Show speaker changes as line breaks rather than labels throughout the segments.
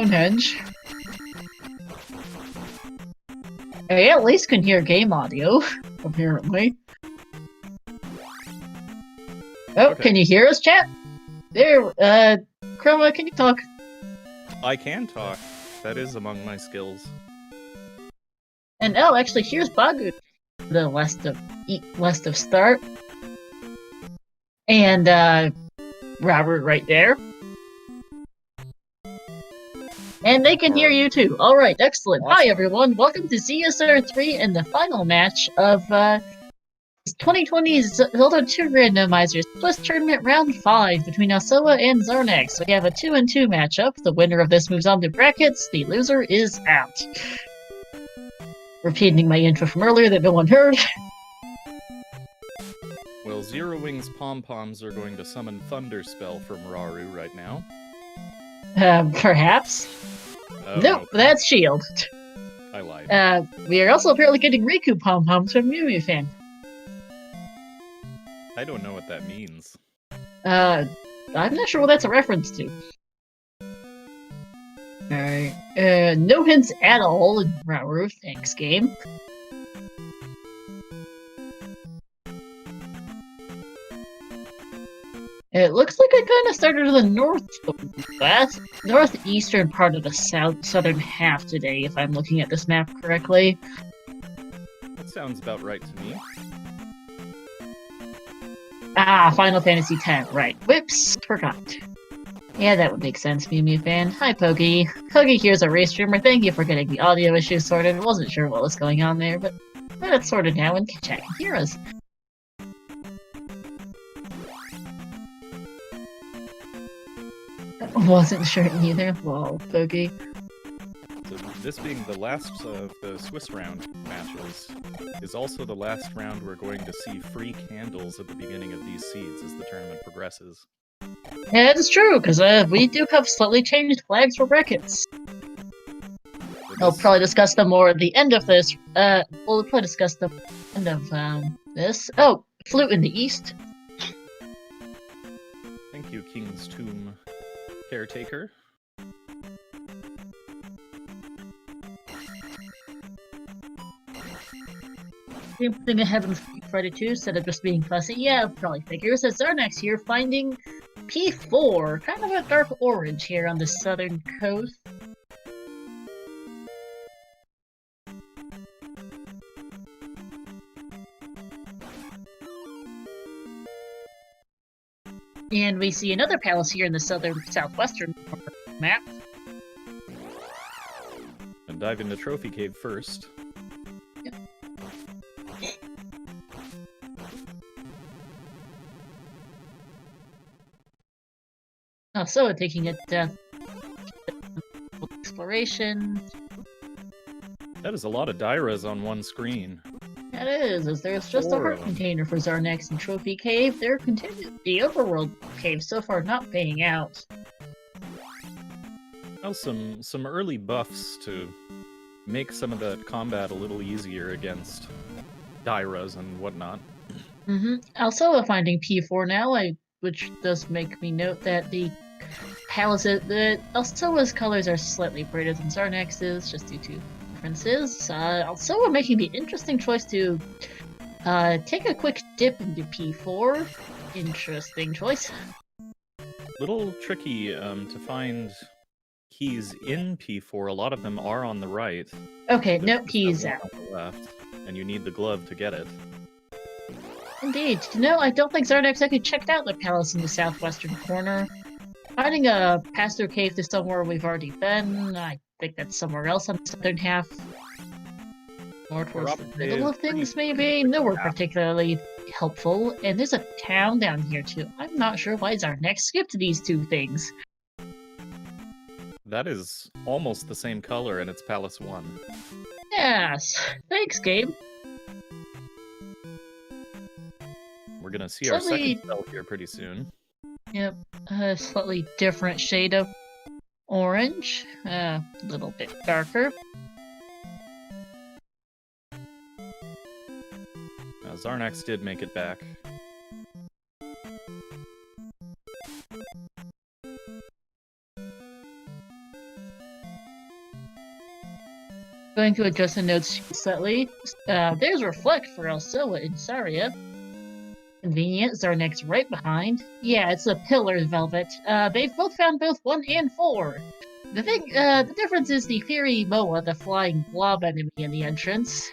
Stonehenge. I at least can hear game audio, apparently. Oh, okay. Can you hear us, chat? There, Chroma, can you talk?
I can talk. That is among my skills.
And oh, actually, here's Bagu, the west of Start. And, Robert right there. And they can hear you too. Alright, excellent. Awesome. Hi everyone, welcome to ZSR3 and the final match of 2020 Zelda 2 Randomizer Swiss Tournament Round 5 between Alsoa and Xarnax. We have a 2-2 matchup. The winner of this moves on to brackets, the loser is out. Repeating my intro from earlier that no one heard.
Well, Zero Wings Pom-Poms are going to summon Thunder Spell from Raru right now.
Perhaps? Nope, that's Shield.
I lied.
We are also apparently getting Riku Pom-Poms from Mew Fan.
I don't know what that means.
I'm not sure what that's a reference to. Alright. No hints at all in Rauru. Thanks, game. It looks like I kind of started in the northeastern part of the southern half today, if I'm looking at this map correctly.
That sounds about right to me.
Ah, Final Fantasy X, right. Whoops, forgot. Yeah, that would make sense, Mew Fan. Hi, Pokey. Pokey here's a race streamer. Thank you for getting the audio issues sorted. I wasn't sure what was going on there, but it's sorted now and chat can hear us. Wasn't sure either. Lol, Pokey.
So this being the last of the Swiss round matches, is also the last round we're going to see free candles at the beginning of these seeds as the tournament progresses.
Yeah, that is true, because we do have slightly changed flags for brackets. I'll probably discuss them more at the end of this. We'll probably discuss the end of this. Oh, Flute in the East.
Thank you, King's Tomb Caretaker.
Same thing I have in Friday 2, instead of just being fussy. Yeah, probably figures. As Xarnax here, finding P4, kind of a dark orange here on the southern coast. And we see another palace here in the southwestern map.
And dive into Trophy Cave first.
Yep. So taking it exploration.
That is a lot of Dairas on one screen.
That is, as there's just a heart container for Xarnax and Trophy Cave. They're continuing the overworld cave so far not paying out.
Well, some early buffs to make some of the combat a little easier against Dairas and whatnot.
Also, finding P4 now, which does make me note that the palaces, Alsoa's colors are slightly brighter than Xarnax's, just due to differences. Also, we're making the interesting choice to take a quick dip into P4. Interesting choice.
Little tricky to find keys in P4. A lot of them are on the right.
Okay, no keys out.
On the left, and you need the glove to get it.
Indeed. No, I don't think Xarnax actually checked out the palace in the southwestern corner. Finding a pass-through cave to somewhere we've already been, I think that's somewhere else on the southern half. More towards the middle of things, maybe? Nowhere particularly helpful. And there's a town down here, too. I'm not sure why Xarnax skipped these two things.
That is almost the same color, and it's Palace 1.
Yes. Thanks, Gabe.
We're gonna see our second spell here pretty soon.
Yep. A slightly different shade of orange. A little bit darker.
Xarnax did make it back.
Going to adjust the notes slightly. There's Reflect for Alsoa and Saria. Convenient, Xarnax right behind. Yeah, it's a pillar velvet. They've both found both 1 and 4. The difference is the Fairy Moa, the flying blob enemy in the entrance.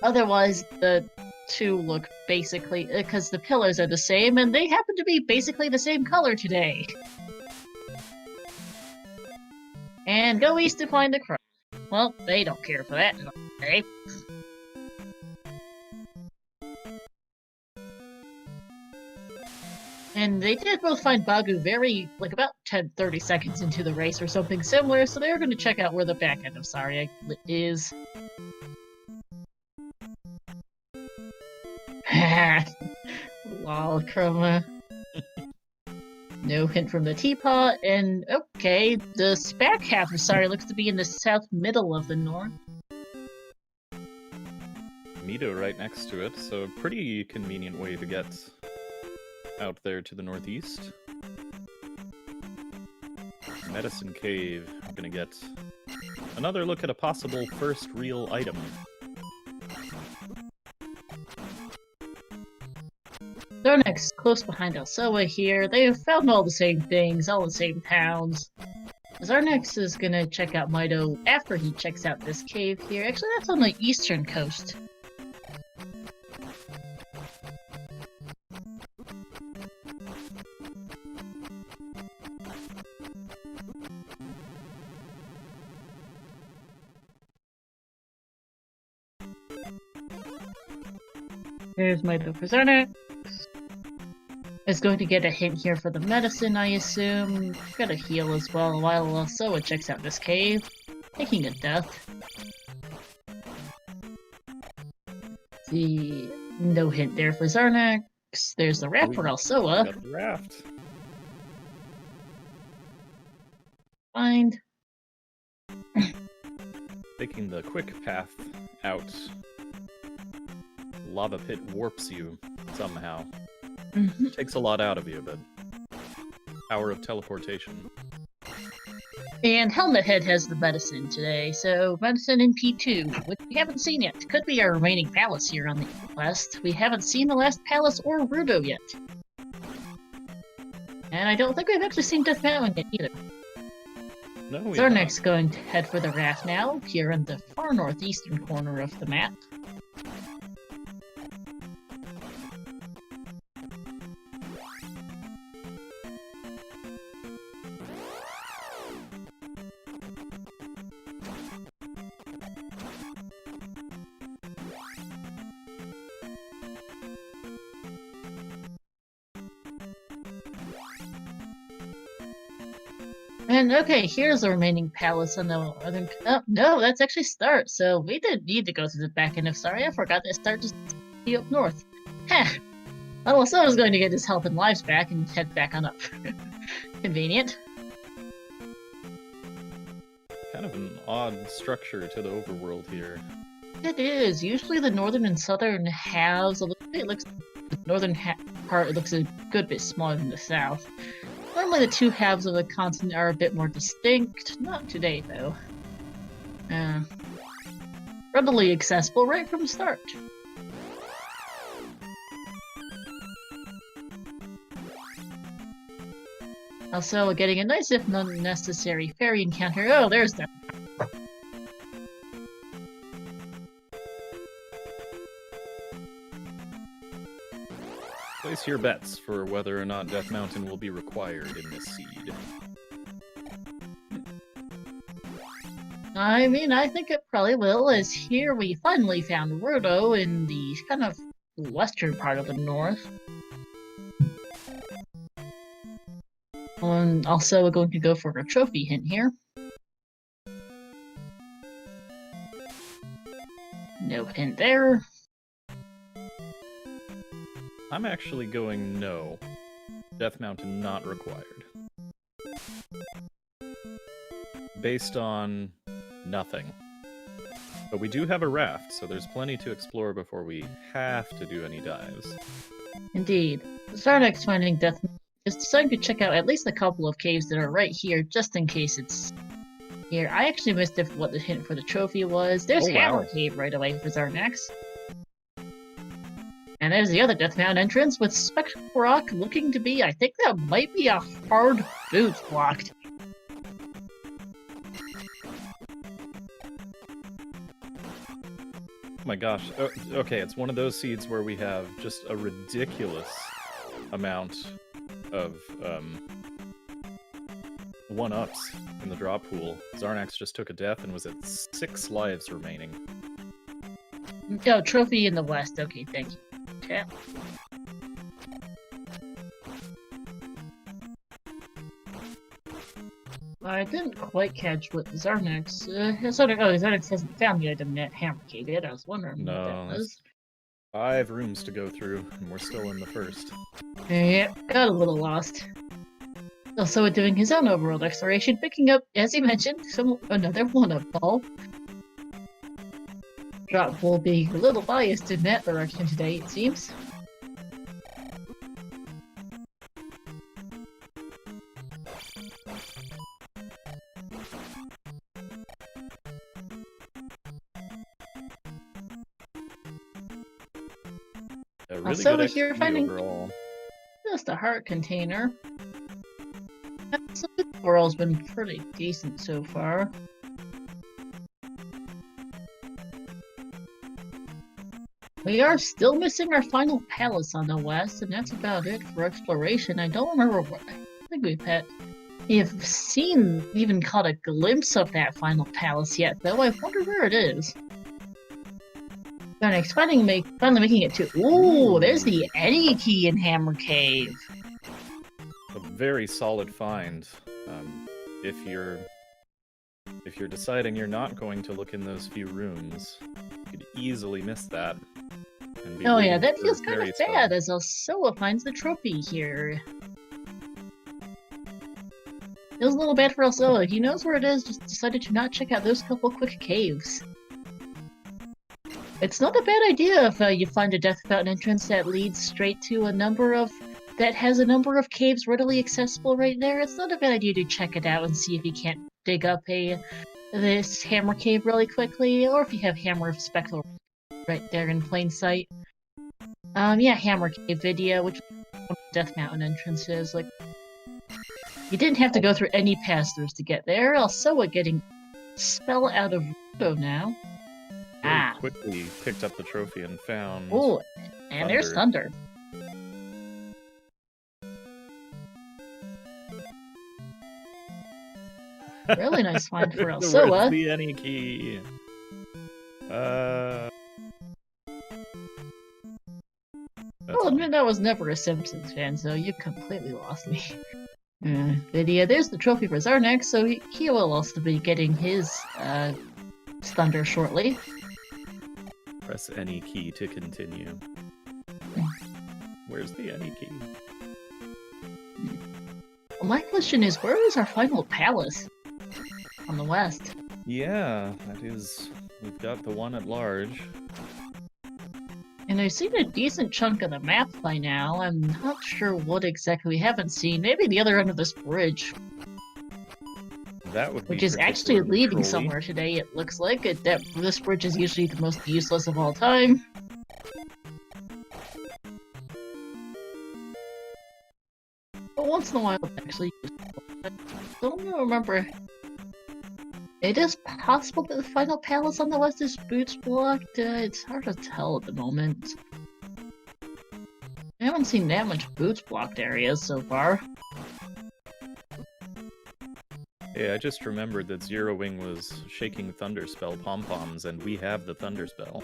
Otherwise, the two look basically, because the pillars are the same, and they happen to be basically the same color today. And go east to find the crow. Well, they don't care for that, okay? And they did both find Bagu about 30 seconds into the race or something similar, so they're going to check out where the back end of Saria is. Lol, Chroma. No hint from the teapot, and okay, the back half of Saria looks to be in the south middle of the north.
Mito right next to it, so a pretty convenient way to get out there to the northeast. Medicine Cave. I'm gonna get another look at a possible first real item.
Xarnax close behind Alsoa here. They've found all the same things, all the same towns. Xarnax is gonna check out Mito after he checks out this cave here. Actually, that's on the eastern coast. There's Mito for Xarnax. Is going to get a hint here for the medicine, I assume. Got a heal as well while Alsoa checks out this cave. Taking a death. See, no hint there for Xarnax. There's the raft for Alsoa.
Got the raft.
Find.
Taking the quick path out. Lava pit warps you somehow. Takes a lot out of you, but power of teleportation.
And Helmet Head has the medicine today, so medicine in P2, which we haven't seen yet. Could be our remaining palace here on the quest. We haven't seen the last palace or Rudo yet. And I don't think we've actually seen Death Mountain yet either.
No, we
Xarnax going to head for the raft now, here in the far northeastern corner of the map. And okay, here's the remaining palace on the northern. Oh, no, that's actually Start. So we didn't need to go to the back end of Sorry. I forgot that Start just be up north. Heh. Well, someone's going to get his health and lives back and head back on up. Convenient.
Kind of an odd structure to the overworld here.
It is. Usually the northern and southern halves, it looks the northern part looks a good bit smaller than the south. Normally the two halves of the continent are a bit more distinct. Not today, though. Readily accessible right from the start. Also, getting a nice if not necessary fairy encounter. Oh, there's that.
Place your bets for whether or not Death Mountain will be required in this seed.
I mean, I think it probably will, as here we finally found Rudo in the kind of western part of the north. And also we're going to go for a trophy hint here. No hint there.
I'm actually going no. Death Mountain not required. Based on nothing. But we do have a raft, so there's plenty to explore before we have to do any dives.
Indeed. Xarnax finding Death Mountain is deciding to check out at least a couple of caves that are right here, just in case it's Here, I actually missed what the hint for the trophy was. There's
Oh, wow.
Hammer Cave right away for Xarnax. And there's the other Death Mountain entrance with Spectral Rock looking to be, I think that might be a hard boot blocked.
Oh my gosh. Okay, it's one of those seeds where we have just a ridiculous amount of one-ups in the drop pool. Xarnax just took a death and was at 6 lives remaining.
Oh, trophy in the west. Okay, thank you. Okay. I didn't quite catch what Xarnax. Xarnax hasn't found the item yet. Hammer Cave yet. I was wondering what that was.
5 rooms to go through, and we're still in the first.
Yeah, got a little lost. Also doing his own overworld exploration, picking up, as he mentioned, another one-up ball. Drop will be a little biased in that direction today, it seems.
Really
Also,
good
here
XP
finding
overall.
just a heart container. So the world's been pretty decent so far. We are still missing our final palace on the west, and that's about it for exploration. I don't remember what I think we've seen, even caught a glimpse of that final palace yet, though. I wonder where it is. Xarnax finally making it to. Ooh, there's the Eddie key in Hammer Cave.
A very solid find. If you're deciding you're not going to look in those few rooms, you could easily miss that. And be
Oh yeah,
reading
that
for
feels kind
very
of bad as Alsoa finds the trophy here. Feels a little bad for Alsoa. He knows where it is, just decided to not check out those couple quick caves. It's not a bad idea if you find a Death Mountain entrance that leads straight to that has a number of caves readily accessible right there. It's not a bad idea to check it out and see if you can't dig up this Hammer Cave really quickly, or if you have Hammer of Spectral right there in plain sight. Yeah, Hammer Cave video, which Death Mountain entrances. Like, you didn't have to go through any pass-throughs to get there. Alsoa getting spell out of Rudo now.
Very quickly picked up the trophy and found.
Oh, and there's Thunder. Really nice find for Alsoa.
Where's the any key?
I'll admit I was never a Simpsons fan, so you completely lost me. Video. There's the trophy for Xarnax, so he will also be getting his Thunder shortly.
Press any key to continue. Where's the any key?
My question is, where is our final palace? On the west.
Yeah, that is. We've got the one at large.
And I've seen a decent chunk of the map by now. I'm not sure what exactly we haven't seen. Maybe the other end of this bridge.
That would be
which is actually
particularly
leading
trolly.
somewhere today, it looks like. This bridge is usually the most useless of all time. But once in a while, it's actually useful. I don't remember. It is possible that the final palace on the west is boots blocked. It's hard to tell at the moment. I haven't seen that much boots blocked areas so far.
Hey, I just remembered that Zero Wing was shaking Thunder Spell pom-poms, and we have the Thunder Spell.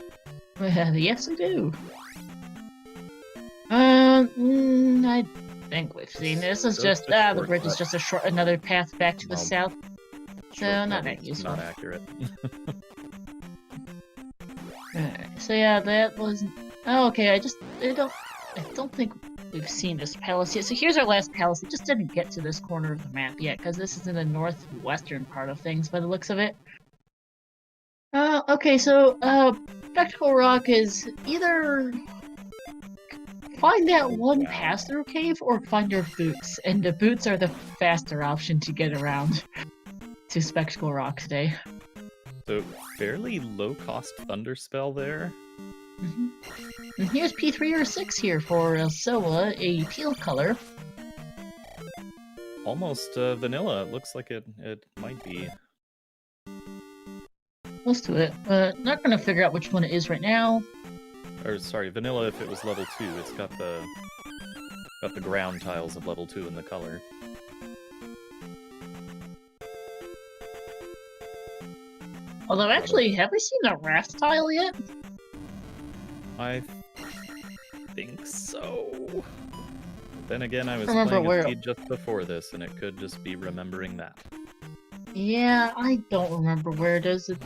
Yes, we do. I think we've seen this. This is just the bridge is just another path back to the south. So not that useful.
Not accurate.
So yeah, that was. Oh, okay. I don't think we've seen this palace yet. So here's our last palace. It just didn't get to this corner of the map yet because this is in the northwestern part of things, by the looks of it. Okay. So Spectral Rock is either find that one pass-through cave or find your boots, and the boots are the faster option to get around to Spectacle Rock today.
So, fairly low-cost Thunder Spell there.
And here's P3 or 6 here for Alsoa, a teal color.
Almost vanilla. It looks like it might be.
Close to it. Not gonna figure out which one it is right now.
Or sorry, vanilla if it was level 2. It's got the ground tiles of level 2 in the color.
Although, actually, have we seen a raft tile yet?
I think so. Then again, I was
Remember
playing
where-
a feed just before this, and it could just be remembering that.
Yeah, I don't remember where it is. It's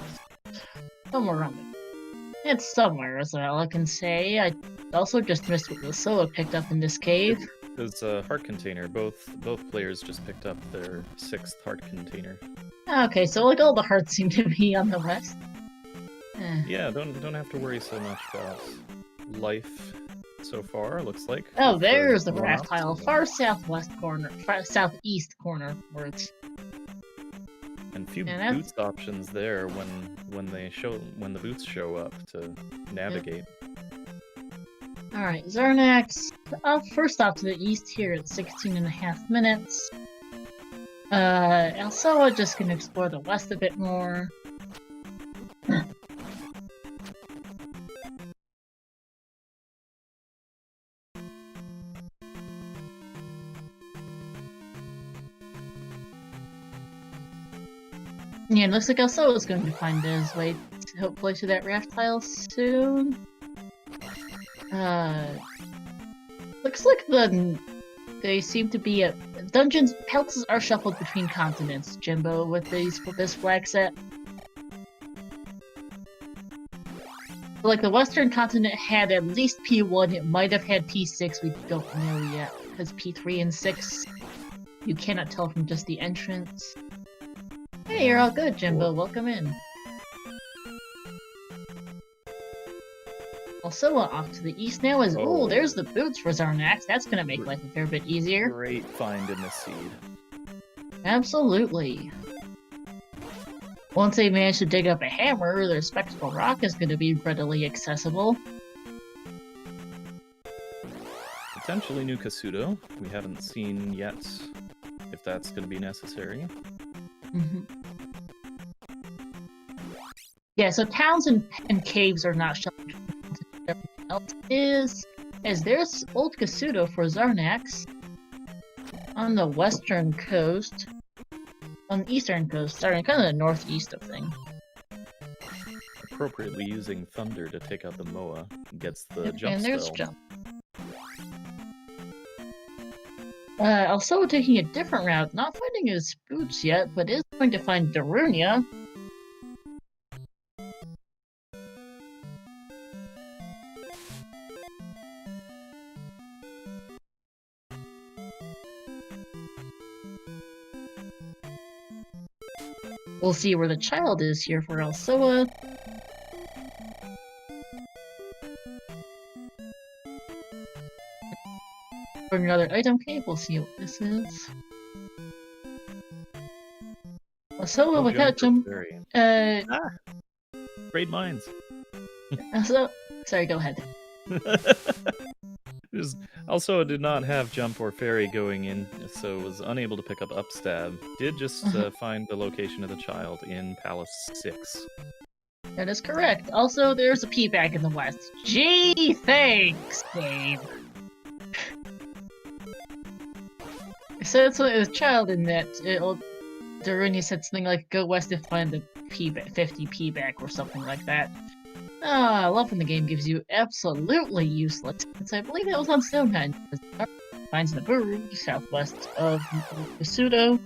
somewhere around it. It's somewhere, is all I can say. I also just missed what Alsoa picked up in this cave.
There's a heart container. Both players just picked up their 6th heart container.
Okay, so like all the hearts seem to be on the west.
Yeah, don't have to worry so much about life so far. Looks like.
Oh,
with
there's the
one-offs.
raft tile, far southwest corner, far southeast corner, where it's.
And few
Yeah, that's-
boots options there when the boots show up to navigate.
All right, Xarnax. First off to the east here at 16.5 minutes. Alsoa just gonna explore the west a bit more. Yeah, it looks like Alsoa is going to find his way, hopefully, to that raft tile soon. Looks like they seem to be dungeons. Pelts are shuffled between continents, Jimbo, with this flag set. Like the Western continent had at least P1. It might have had P6. We don't know yet because P3 and 6 you cannot tell from just the entrance. Hey, you're all good, Jimbo. Welcome in. Also, off to the east now is... Oh, there's the boots for Xarnax. That's gonna make life a fair bit easier.
Great find in the seed.
Absolutely. Once they manage to dig up a hammer, their Spectacle Rock is gonna be readily accessible.
Potentially new Kasuto. We haven't seen yet if that's going to be necessary.
Yeah, so towns and caves are not sheltered. Everything else is, as there's old Kasuto for Xarnax on the western coast, on the eastern coast, starting kind of the northeast of things.
Appropriately using Thunder to take out the Moa gets the jump
and there's
spell.
jump. Also taking a different route, not finding his boots yet, but is going to find Darunia. We'll see where the child is here for Alsoa. For another item cave, we'll see what this is. Alsoa, we got jump.
Great minds.
So, sorry, go ahead.
Also, did not have jump or fairy going in, so was unable to pick up upstab. Did just find the location of the child in Palace 6.
That is correct. Also, there's a P back in the west. Gee, thanks, Dave. So it's a child in that. Darunia said something like, "Go west to find the 50 P back" or something like that. I love when the game gives you absolutely useless. I believe that was on Stonehenge. Finds the bird southwest of Kasuto.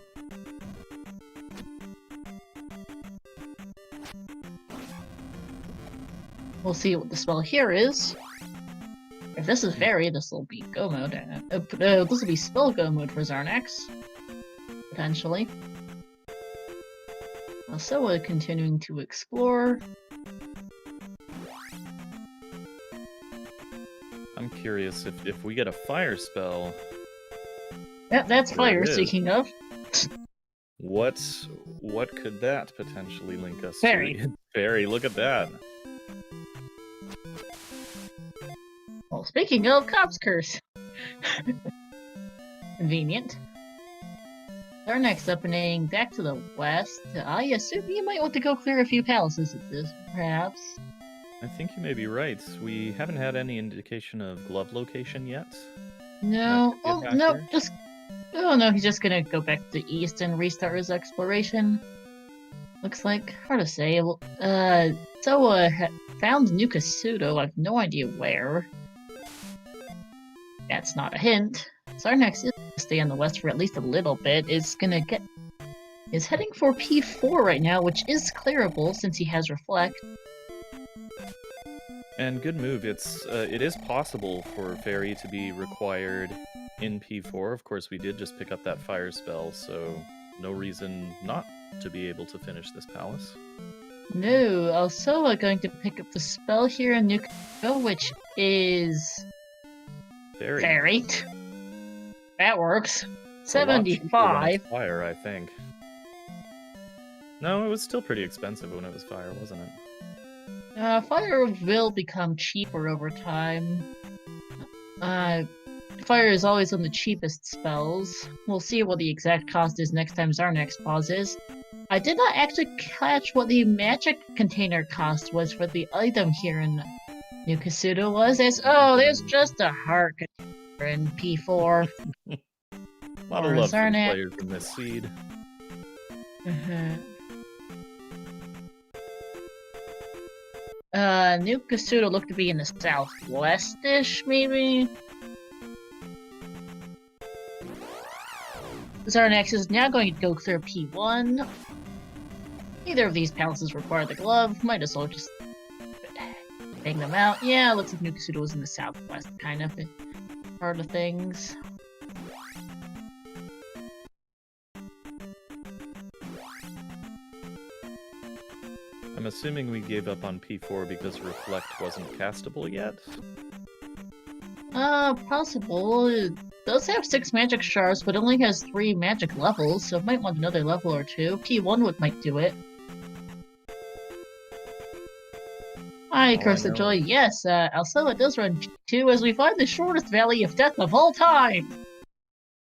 We'll see what the spell here is. If this is fairy, this will be go mode. This will be spell go mode for Xarnax. Potentially. Also, we're continuing to explore.
I'm curious if we get a fire spell.
Yeah, that's fire, speaking of.
What what could that potentially link us
Fairy.
to? Fairy, look at that.
Well, speaking of Cop's Curse. Convenient. Our next opening, back to the west. I assume you might want to go clear a few palaces at this, perhaps.
I think you may be right. We haven't had any indication of glove location yet.
No,
That could be a
no,
factor.
just... Oh no, he's just gonna go back to the east and restart his exploration. Looks like, hard to say. Alsoa found New Kasuto, I have no idea where. That's not a hint. Xarnax is gonna stay on the west for at least a little bit. Is heading for P4 right now, which is clearable since he has Reflect.
And good move. It is possible for Fairy to be required in P4. Of course, we did just pick up that fire spell, so no reason not to be able to finish this palace.
No, Alsoa going to pick up the spell here in New Kasuto, which is Fairy. That works.
It's a lot cheaper when
75.
it's fire, I think. No, it was still pretty expensive when it was fire, wasn't it?
Fire will become cheaper over time. Fire is always one of the cheapest spells. We'll see what the exact cost is next time Xarnax pauses. I did not actually catch what the magic container cost was for the item here in New Kasuto was. There's just a heart container in P4.
A lot of
Or
love for the
Xarnax.
players in this seed.
New Kasuto looked to be in the southwest-ish, maybe? Xarnax is now going to go clear P1. Neither of these palaces require the glove. Might as well just bang them out. Yeah, looks like New Kasuto was in the southwest kind of part of things.
I'm assuming we gave up on P4 because Reflect wasn't castable yet?
Possible. It does have 6 magic shards, but only has 3 magic levels, so it might want another level or 2. P1 might do it. Hi, Curse of Joy. Yes, Alsoa does run G2 as we find the shortest Valley of Death of all time!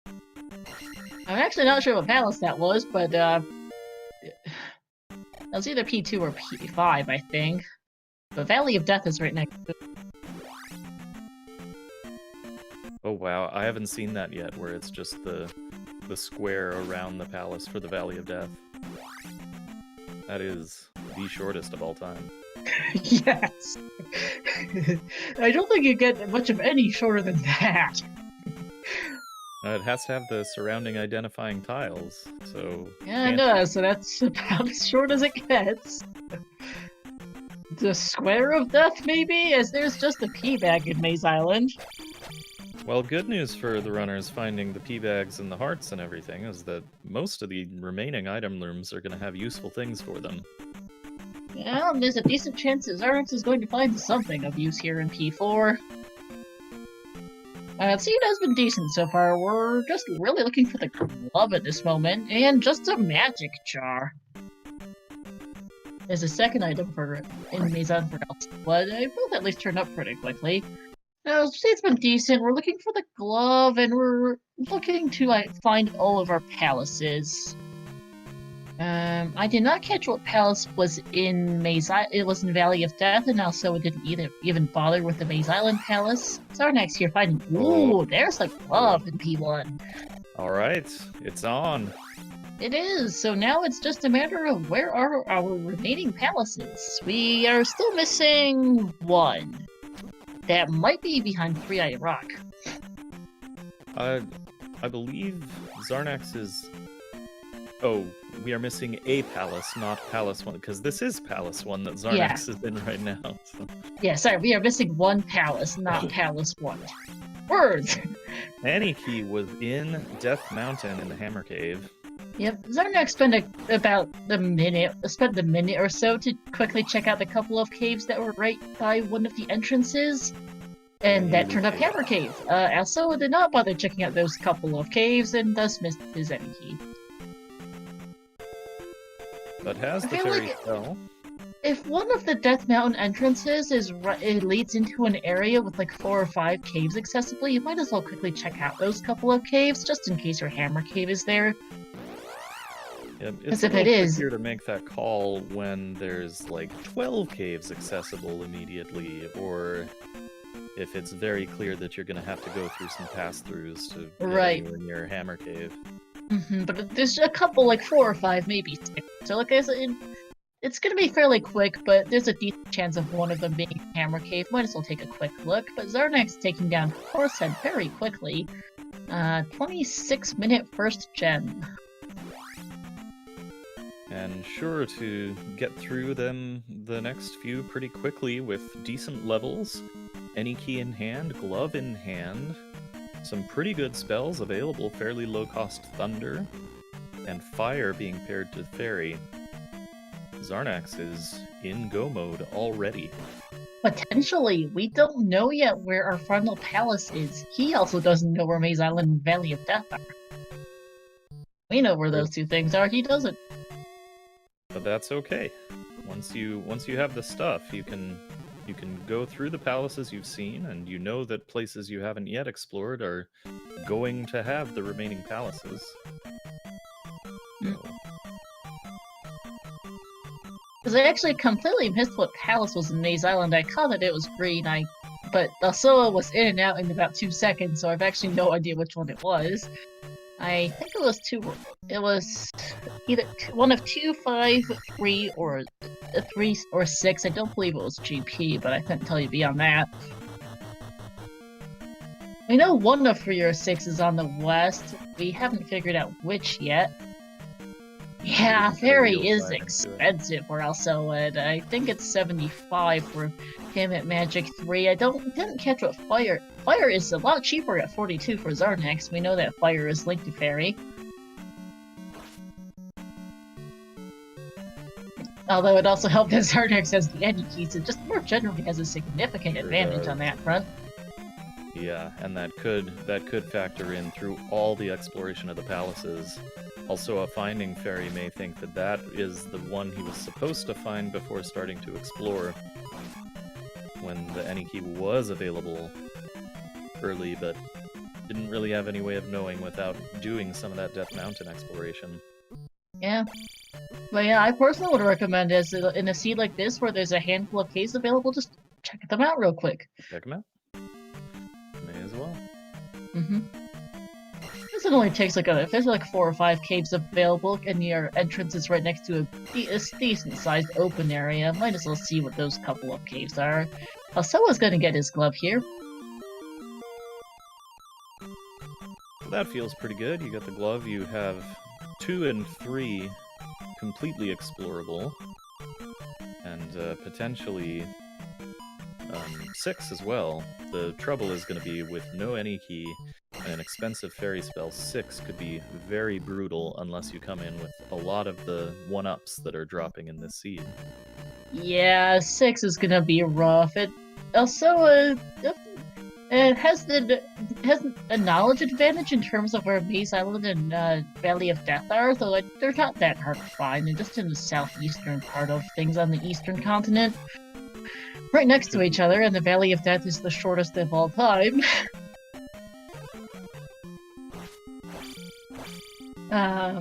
I'm actually not sure what palace that was, but, that was either P2 or P5, I think. The Valley of Death is right next to it.
Oh wow, I haven't seen that yet, where it's just the square around the palace for the Valley of Death. That is the shortest of all time.
Yes! I don't think you get much of any shorter than that.
It has to have the surrounding identifying tiles, so...
Yeah, it does, so that's about as short as it gets. The Square of Death, maybe? As there's just a P bag in Maze Island.
Well, good news for the runners finding the P-bags and the hearts and everything is that most of the remaining item rooms are going to have useful things for them.
Yeah, there's a decent chance that Xarnax is going to find something of use here in P4. The seed has been decent so far. We're just really looking for the glove at this moment, and just a magic jar. There's a second item in Maze Island for else, but they both at least turned up pretty quickly. Seed's been decent. We're looking for the glove, and we're looking to find all of our palaces. I did not catch what palace was in Maze Island. It was in Valley of Death, and also it didn't even bother with the Maze Island Palace. Xarnax here finding. Ooh, there's a glove in P1.
Alright, it's on.
It is. So now it's just a matter of where are our remaining palaces. We are still missing 1. That might be behind 3-Eyed Rock.
I believe Xarnax is... Oh, we are missing a palace, not Palace 1, because this is Palace 1 that Xarnax is in right now. So.
Yeah, sorry, we are missing 1 palace, not Palace 1. Words!
Aniki was in Death Mountain in the Hammer Cave.
Yep, Xarnax spent a minute or so to quickly check out the couple of caves that were right by one of the entrances. And that turned up Hammer Cave. Alsoa did not bother checking out those couple of caves and thus missed his Aniki.
but has
I
the
feel
fairy
like
spell.
if one of the Death Mountain entrances it leads into an area with like 4 or 5 caves accessibly, you might as well quickly check out those couple of caves just in case your hammer cave is there.
Yeah,
Because
it's a
if it
little
is,
trickier to make that call when there's like 12 caves accessible immediately, or if it's very clear that you're going to have to go through some pass-throughs to get
right.
anywhere near Hammer Cave.
But there's a couple, like 4 or 5, maybe 6. So like I said, it's gonna be fairly quick, but there's a decent chance of one of them being Hammer Cave. Might as well take a quick look. But Xarnax taking down Horsehead very quickly. 26-minute first gen.
And sure to get through them the next few pretty quickly with decent levels. Any key in hand, glove in hand. Some pretty good spells available, fairly low-cost thunder, and fire being paired to fairy. Xarnax is in go mode already.
Potentially, we don't know yet where our final palace is. He also doesn't know where Maze Island and Valley of Death are. We know where those two things are, he doesn't.
But that's okay. Once you have the stuff, you can go through the palaces you've seen, and you know that places you haven't yet explored are going to have the remaining palaces.
Because I actually completely missed what palace was in Maze Island. I caught that it was green, but Alsoa was in and out in about 2 seconds, so I've actually no idea which one it was. I think it was either one of 2, 5, 3, or 3 or 6. I don't believe it was GP, but I couldn't tell you beyond that. We know one of 3 or 6 is on the west. We haven't figured out which yet. Yeah, fairy is expensive for Alsoa, and I think it's 75 for him at Magic 3. I didn't catch what fire. Fire is a lot cheaper at 42 for Xarnax. We know that fire is linked to fairy. Although it also helped that Xarnax has the edgy keys, it just more generally has a significant advantage on that front.
Yeah, and that could factor in through all the exploration of the palaces. Also, a finding fairy may think that that is the one he was supposed to find before starting to explore, when the any key was available early, but didn't really have any way of knowing without doing some of that Death Mountain exploration.
Yeah. But yeah, I personally would recommend as in a seed like this where there's a handful of caves available, just check them out real quick.
Check them out. May as well.
This only takes if there's like 4 or 5 caves available and your entrance is right next to a decent sized open area, might as well see what those couple of caves are. Alsoa's gonna get his glove here.
That feels pretty good. You got the glove, you have 2 and 3 completely explorable, and potentially 6 as well. The trouble is going to be with no any key and an expensive fairy spell, 6 could be very brutal unless you come in with a lot of the 1-ups that are dropping in this seed.
Yeah, 6 is gonna be rough. It also has a knowledge advantage in terms of where Maze Island and Valley of Death are, though they're not that hard to find. They're just in the southeastern part of things on the eastern continent. Right next to each other, and the Valley of Death is the shortest of all time.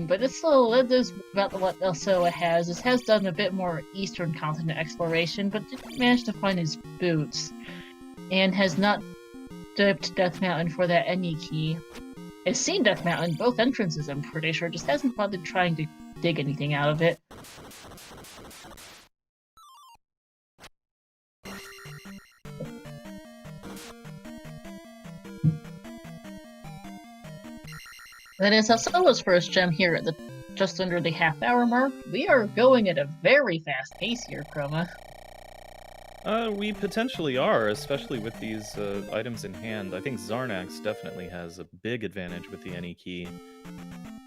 But it's still, there's about what Alsoa has. It has done a bit more eastern continent exploration, but didn't manage to find his boots. And has not dipped Death Mountain for that any key. Has seen Death Mountain, both entrances I'm pretty sure, just hasn't bothered trying to dig anything out of it. That is Alsoa's first gem here at just under the half-hour mark. We are going at a very fast pace here, Chroma.
We potentially are, especially with these items in hand. I think Xarnax definitely has a big advantage with the any key.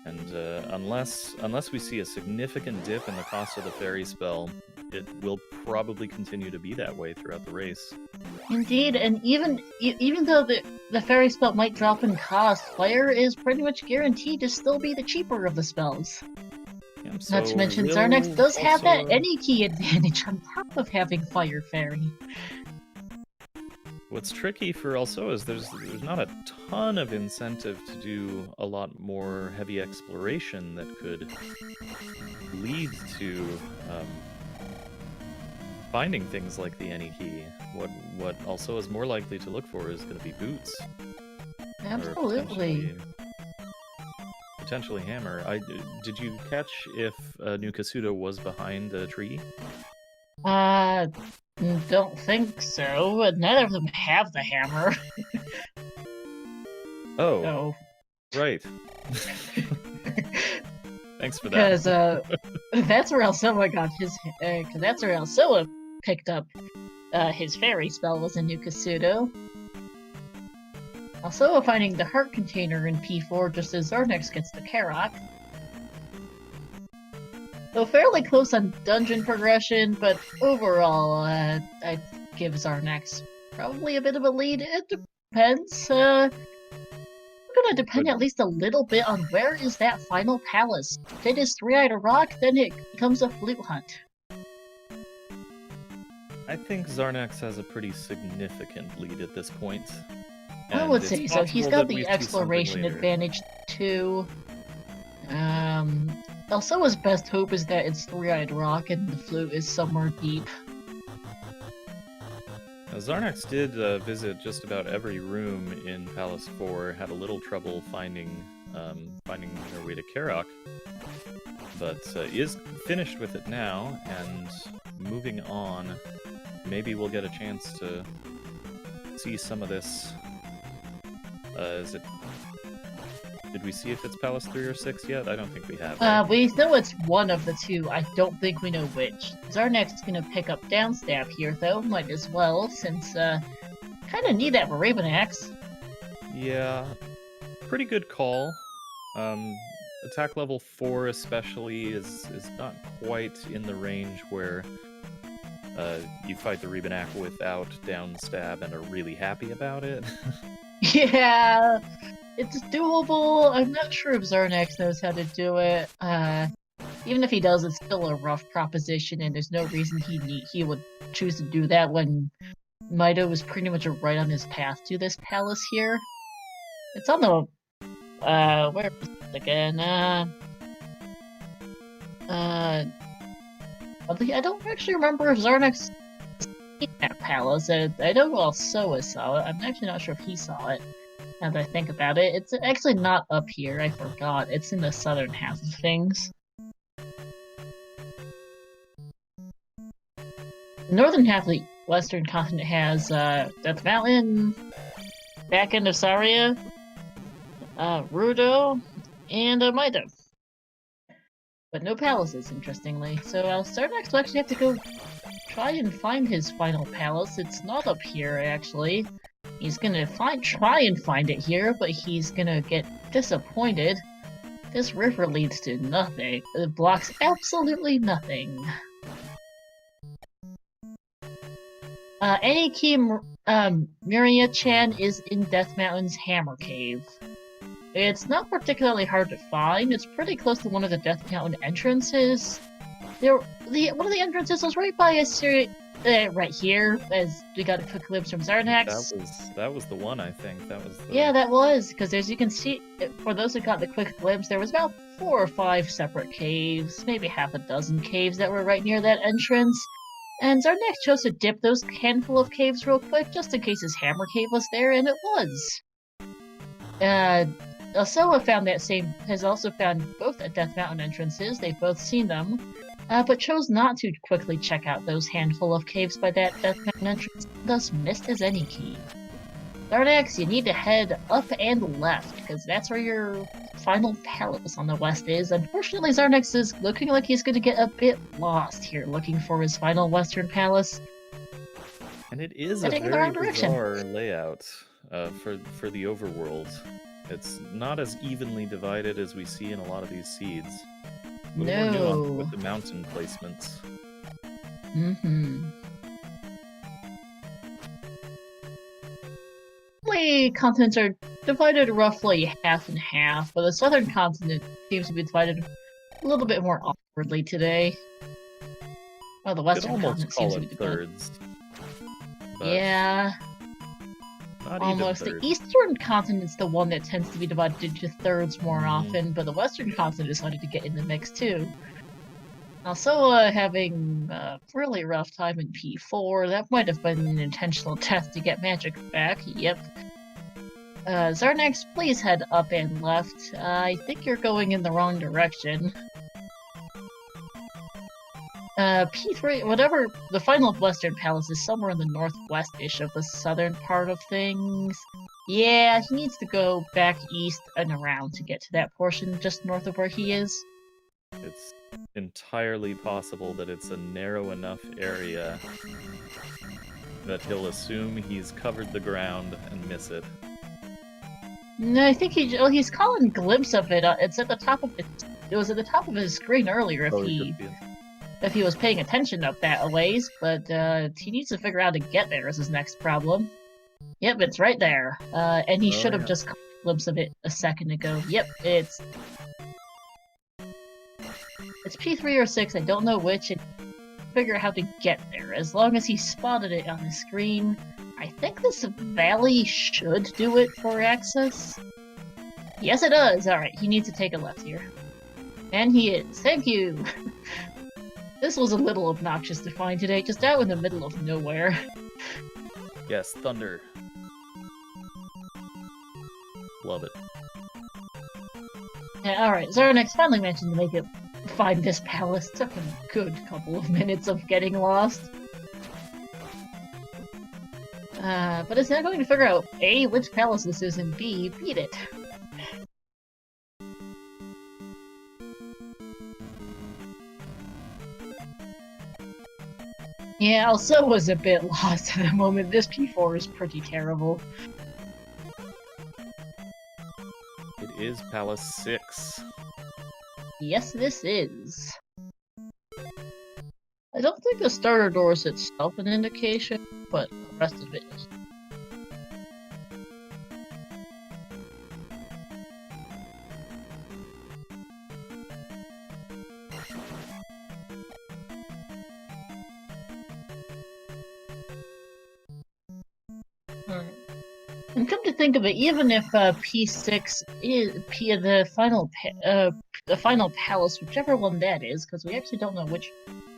And unless we see a significant dip in the cost of the fairy spell, it will probably continue to be that way throughout the race.
Indeed, and even though the fairy spell might drop in cost, fire is pretty much guaranteed to still be the cheaper of the spells.
Yeah, So
Not to mention,
will
Xarnax does have that
also-
any key advantage on top of having Fire Fairy.
What's tricky for Alsoa is there's not a ton of incentive to do a lot more heavy exploration that could lead to finding things like the any key. What Alsoa is more likely to look for is going to be boots. Or
Absolutely.
potentially hammer. Did you catch if Nukasudo was behind a tree?
Don't think so, but neither of them have the hammer.
Oh,
So,
right. Thanks for that.
because that's where Alsoa got his. Because that's where Alsoa picked up his fairy spell was in Nukasudo. Alsoa finding the heart container in P4 just as Xarnax gets the Karok. So fairly close on dungeon progression, but overall, I'd give Xarnax probably a bit of a lead. It depends. Gonna depend at least a little bit on where is that final palace. If it is Three-Eyed Rock, then it becomes a flute hunt.
I think Xarnax has a pretty significant lead at this point.
I
and
would
it's
say so. He's
possible
got
that we
the
see something
exploration
later.
advantage too. Alsoa's best hope is that it's Three-Eyed Rock and the flute is somewhere deep.
Now, Xarnax did visit just about every room in Palace 4, had a little trouble finding their way to Karok, but is finished with it now, and moving on, maybe we'll get a chance to see some of this. Did we see if it's Palace 3 or 6 yet? I don't think we have. Right?
We know it's one of the two. I don't think we know which. Xarnax is gonna pick up Downstab here, though. Might as well, since kind of need that for Raven Axe.
Yeah, pretty good call. Attack level 4 especially is not quite in the range where you fight the Rebenak without down stab and are really happy about it.
Yeah, it's doable. I'm not sure if Xarnax knows how to do it. Even if he does, it's still a rough proposition, and there's no reason he would choose to do that when Mido was pretty much right on his path to this palace here. It's on the where is it again? I don't actually remember if Xarnax seen that palace. I know Alsoa saw it. I'm actually not sure if he saw it. Now that I think about it, it's actually not up here. I forgot. It's in the southern half of things. The northern half of the western continent has Death Mountain, back end of Saria, Rudo, and Mido. But no palaces, interestingly. So Xarnax will actually have to go try and find his final palace. It's not up here, actually. He's gonna try and find it here, but he's gonna get disappointed. This river leads to nothing. It blocks absolutely nothing. Aniki Miria-chan is in Death Mountain's Hammer Cave. It's not particularly hard to find. It's pretty close to one of the Death Mountain entrances. One of the entrances was right by a series, right here, as we got a quick glimpse from Xarnax.
That was the one, I think. That was the...
Yeah, that was, because as you can see, for those who got the quick glimpse, there was about 4 or 5 separate caves, maybe half a dozen caves that were right near that entrance. And Xarnax chose to dip those handful of caves real quick, just in case his Hammer Cave was there, and it was. Alsoa has also found both at Death Mountain entrances. They've both seen them, but chose not to quickly check out those handful of caves by that Death Mountain entrance, thus missed his any key. Xarnax, you need to head up and left, because that's where your final palace on the west is. Unfortunately, Xarnax is looking like he's going to get a bit lost here, looking for his final western palace.
And it is a
Heading in the
very
wrong direction.
bizarre layout for the overworld. It's not as evenly divided as we see in a lot of these seeds. A little more nuanced with the mountain placements.
The continents are divided roughly half and half, but the southern continent seems to be divided a little bit more awkwardly today. Oh, the
Could
Western
almost
continent seems
call
to
it
be the best.
thirds. But
Yeah,
not
almost.
even
The
thirds.
Eastern continent's the one that tends to be divided into thirds more
Mhm.
often, but the Western continent decided to get in the mix too. Also, having a really rough time in P4. That might have been an intentional test to get magic back. Yep. Xarnax, please head up and left. I think you're going in the wrong direction. P3, whatever, the final Western Palace is somewhere in the northwest-ish of the southern part of things. Yeah, he needs to go back east and around to get to that portion just north of where he is.
It's entirely possible that it's a narrow enough area that he'll assume he's covered the ground and miss it.
No, I think he's calling a glimpse of it. It's at the top of it was at the top of his screen earlier
Oh, he could be-
if he was paying attention up that a ways, but he needs to figure out how to get there is his next problem. Yep, it's right there. And he should have just caught a glimpse of it a second ago. Yep, it's P3 or 6, I don't know which, and figure out how to get there. As long as he spotted it on the screen, I think this valley should do it for access. Yes, it does! Alright, he needs to take a left here. And he is. Thank you! This was a little obnoxious to find today, just out in the middle of nowhere.
Yes, thunder. Love it.
Yeah, alright, Xarnax finally managed to find this palace. Took him a good couple of minutes of getting lost. But it's now going to figure out A, which palace this is, and B, beat it. Yeah, Alsoa was a bit lost at the moment. This P4 is pretty terrible.
It is Palace 6.
Yes, this is. I don't think the starter door is itself an indication, but the rest of it is. And come to think of it, even if P6 is the final palace, whichever one that is, because we actually don't know which.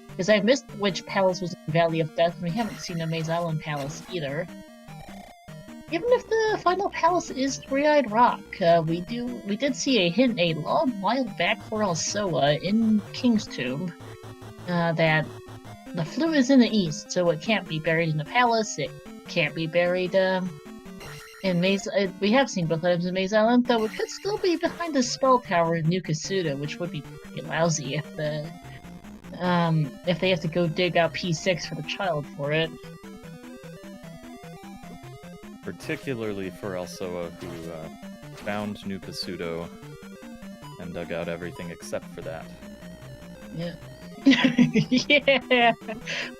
Because I missed which palace was in the Valley of Death, and we haven't seen the Maze Island Palace either. Even if the final palace is Three-Eyed Rock, we did see a hint a long while back for Alsoa in King's Tomb that the flute is in the east, so it can't be buried in the palace. It can't be buried in Maze. We have seen both items in Maze Island, though it could still be behind the spell tower in New Kasuda, which would be pretty lousy if they have to go dig out P6 for the child for it.
Particularly for Alsoa, who found New Kasudo and dug out everything except for that.
Yeah. Yeah!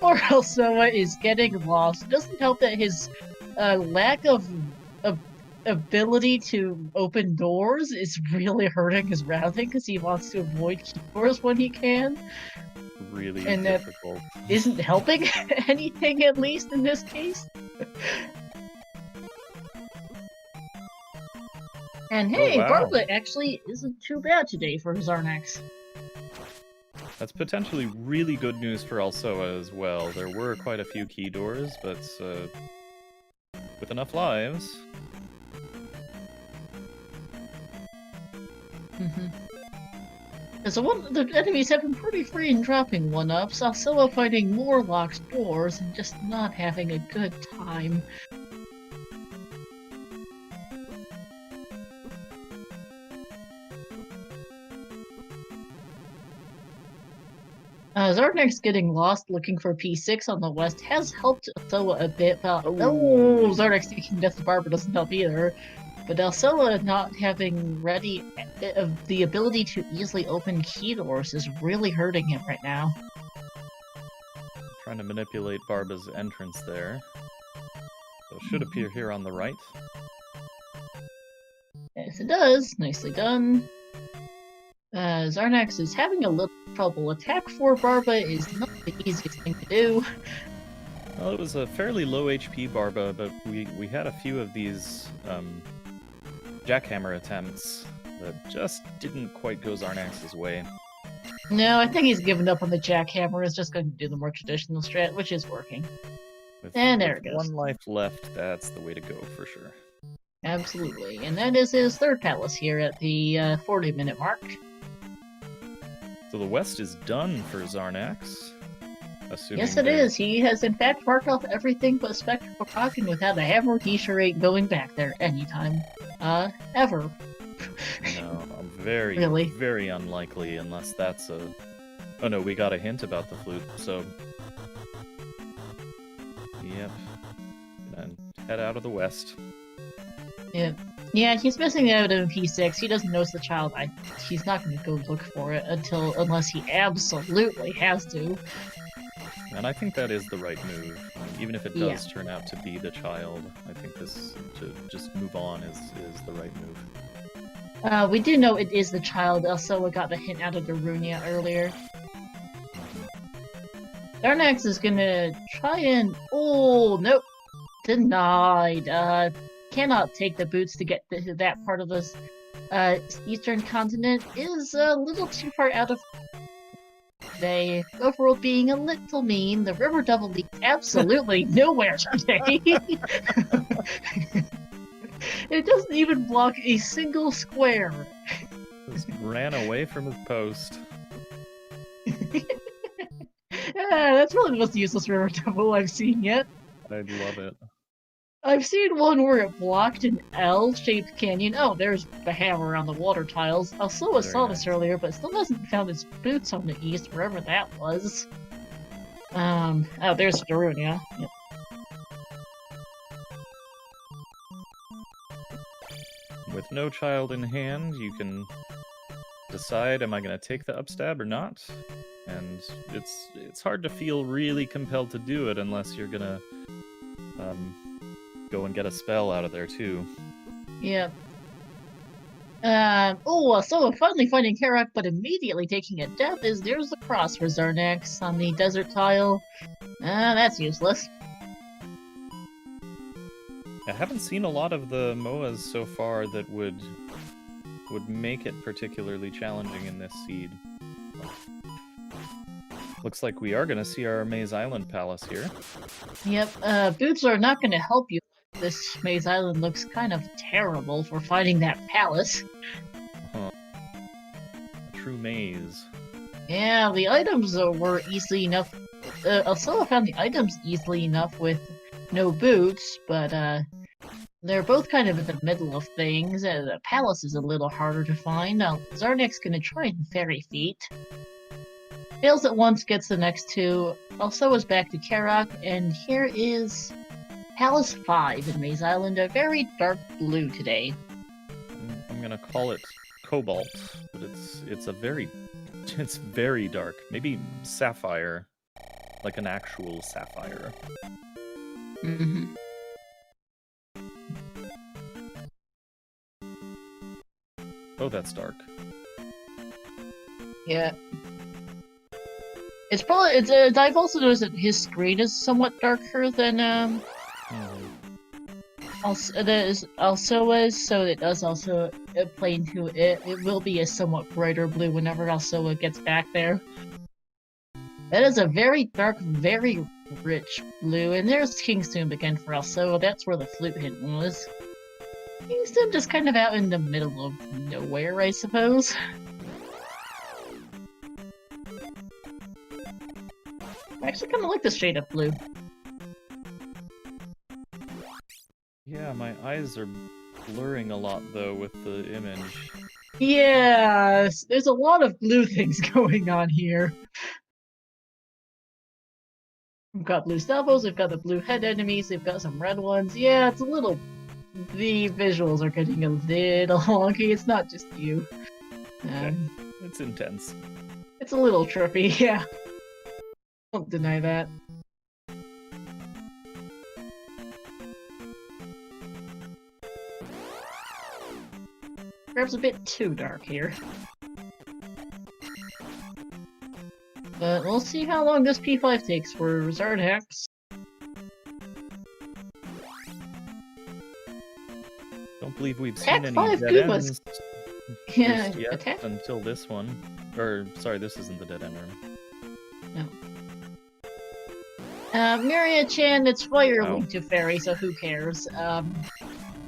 Poor Alsoa is getting lost. It doesn't help that his lack of ability to open doors is really hurting his routing because he wants to avoid keyboards when he can.
Really
and
difficult.
That isn't helping anything, at least in this case. And hey,
wow.
Barba actually isn't too bad today for Xarnax.
That's potentially really good news for Alsoa as well. There were quite a few key doors, but with enough lives...
So the enemies have been pretty free in dropping one-ups, Alsoa finding more locked doors and just not having a good time. Xarnax getting lost looking for P6 on the west has helped Alsoa a bit, but Xarnax taking Death to Barba doesn't help either. But Alsoa not having the ability to easily open key doors is really hurting him right now.
Trying to manipulate Barba's entrance there. So it should appear here on the right.
Yes, it does. Nicely done. Xarnax is having a little trouble. Attack 4 Barba is not the easiest thing to do.
Well, it was a fairly low HP Barba, but we had a few of these jackhammer attempts that just didn't quite go Xarnax's way.
No, I think he's given up on the jackhammer. He's just going to do the more traditional strat, which is working. And there it goes.
One life left, that's the way to go for sure.
Absolutely. And that is his third palace here at the 40-minute mark.
So the west is done for Xarnax.
Yes, it is. He has in fact marked off everything but Spectral Rock, and without a hammer, he sure ain't going back there anytime. Ever.
No, very,
really?
Very unlikely unless that's a... Oh no, we got a hint about the flute, so... Yep. And head out of the west.
Yep. Yeah, he's missing out on P6. He doesn't notice the child. He's not going to go look for it unless he absolutely has to.
And I think that is the right move. Even if it does turn out to be the child, I think this, to just move on, is the right move.
We do know it is the child. Alsoa got the hint out of Darunia earlier. Xarnax is gonna try and... Oh, nope. Denied. Cannot take the boots to get to that part of this eastern continent. Is a little too far out of... Today, overall being a little mean, the River Devil leads absolutely nowhere today. It doesn't even block a single square.
Just ran away from his post.
That's probably the most useless River Devil I've seen yet.
I'd love it.
I've seen one where it blocked an L-shaped canyon. Oh, there's the hammer on the water tiles. Alsoa saw this earlier, but still hasn't found his boots on the east, wherever that was. Oh, there's Darunia. Yep.
With no child in hand, you can decide, am I going to take the upstab or not? And it's hard to feel really compelled to do it unless you're going to go and get a spell out of there too.
Yeah. So finally finding Karak, but immediately taking a death there's the cross for Xarnax on the desert tile. That's useless.
I haven't seen a lot of the MOAs so far that would make it particularly challenging in this seed. Looks like we are going to see our Maze Island Palace here.
Yep, boots are not going to help you. This Maze Island looks kind of terrible for finding that palace.
A true maze.
Yeah, the items were easily enough. Alsoa found the items easily enough with no boots, but they're both kind of in the middle of things. The palace is a little harder to find. Now, Xarnax's gonna try and Fairy Feet. Fails at once, gets the next two. Alsoa's back to Karak, and here is Palace 5 in Maze Island, a very dark blue today.
I'm gonna call it cobalt, but it's very dark. Maybe sapphire, like an actual sapphire.
Mm-hmm.
Oh, that's dark.
Yeah. I've also noticed that his screen is somewhat darker than Alsoa's, so it does also play into it. It will be a somewhat brighter blue whenever Alsoa gets back there. That is a very dark, very rich blue, and there's Kingstown again for Alsoa. That's where the flute hint was. Kingstown just kind of out in the middle of nowhere, I suppose. I actually kind of like this shade of blue.
Yeah, my eyes are blurring a lot, though, with the image.
Yeah, there's a lot of blue things going on here. We've got blue stalbos, we've got the blue head enemies, we've got some red ones. Yeah, it's a little... The visuals are getting a little wonky, it's not just you.
It's intense.
It's a little trippy, yeah. Don't deny that. Perhaps a bit too dark here. But we'll see how long this P5 takes for Xarnax.
Don't believe we've
Attack
seen any
5
dead
Goombas.
ends
Yeah,
just yet
attack.
until this one. Or, sorry, this isn't the dead end room.
Myria-chan, it's fire
Wow.
linked to fairy, so who cares?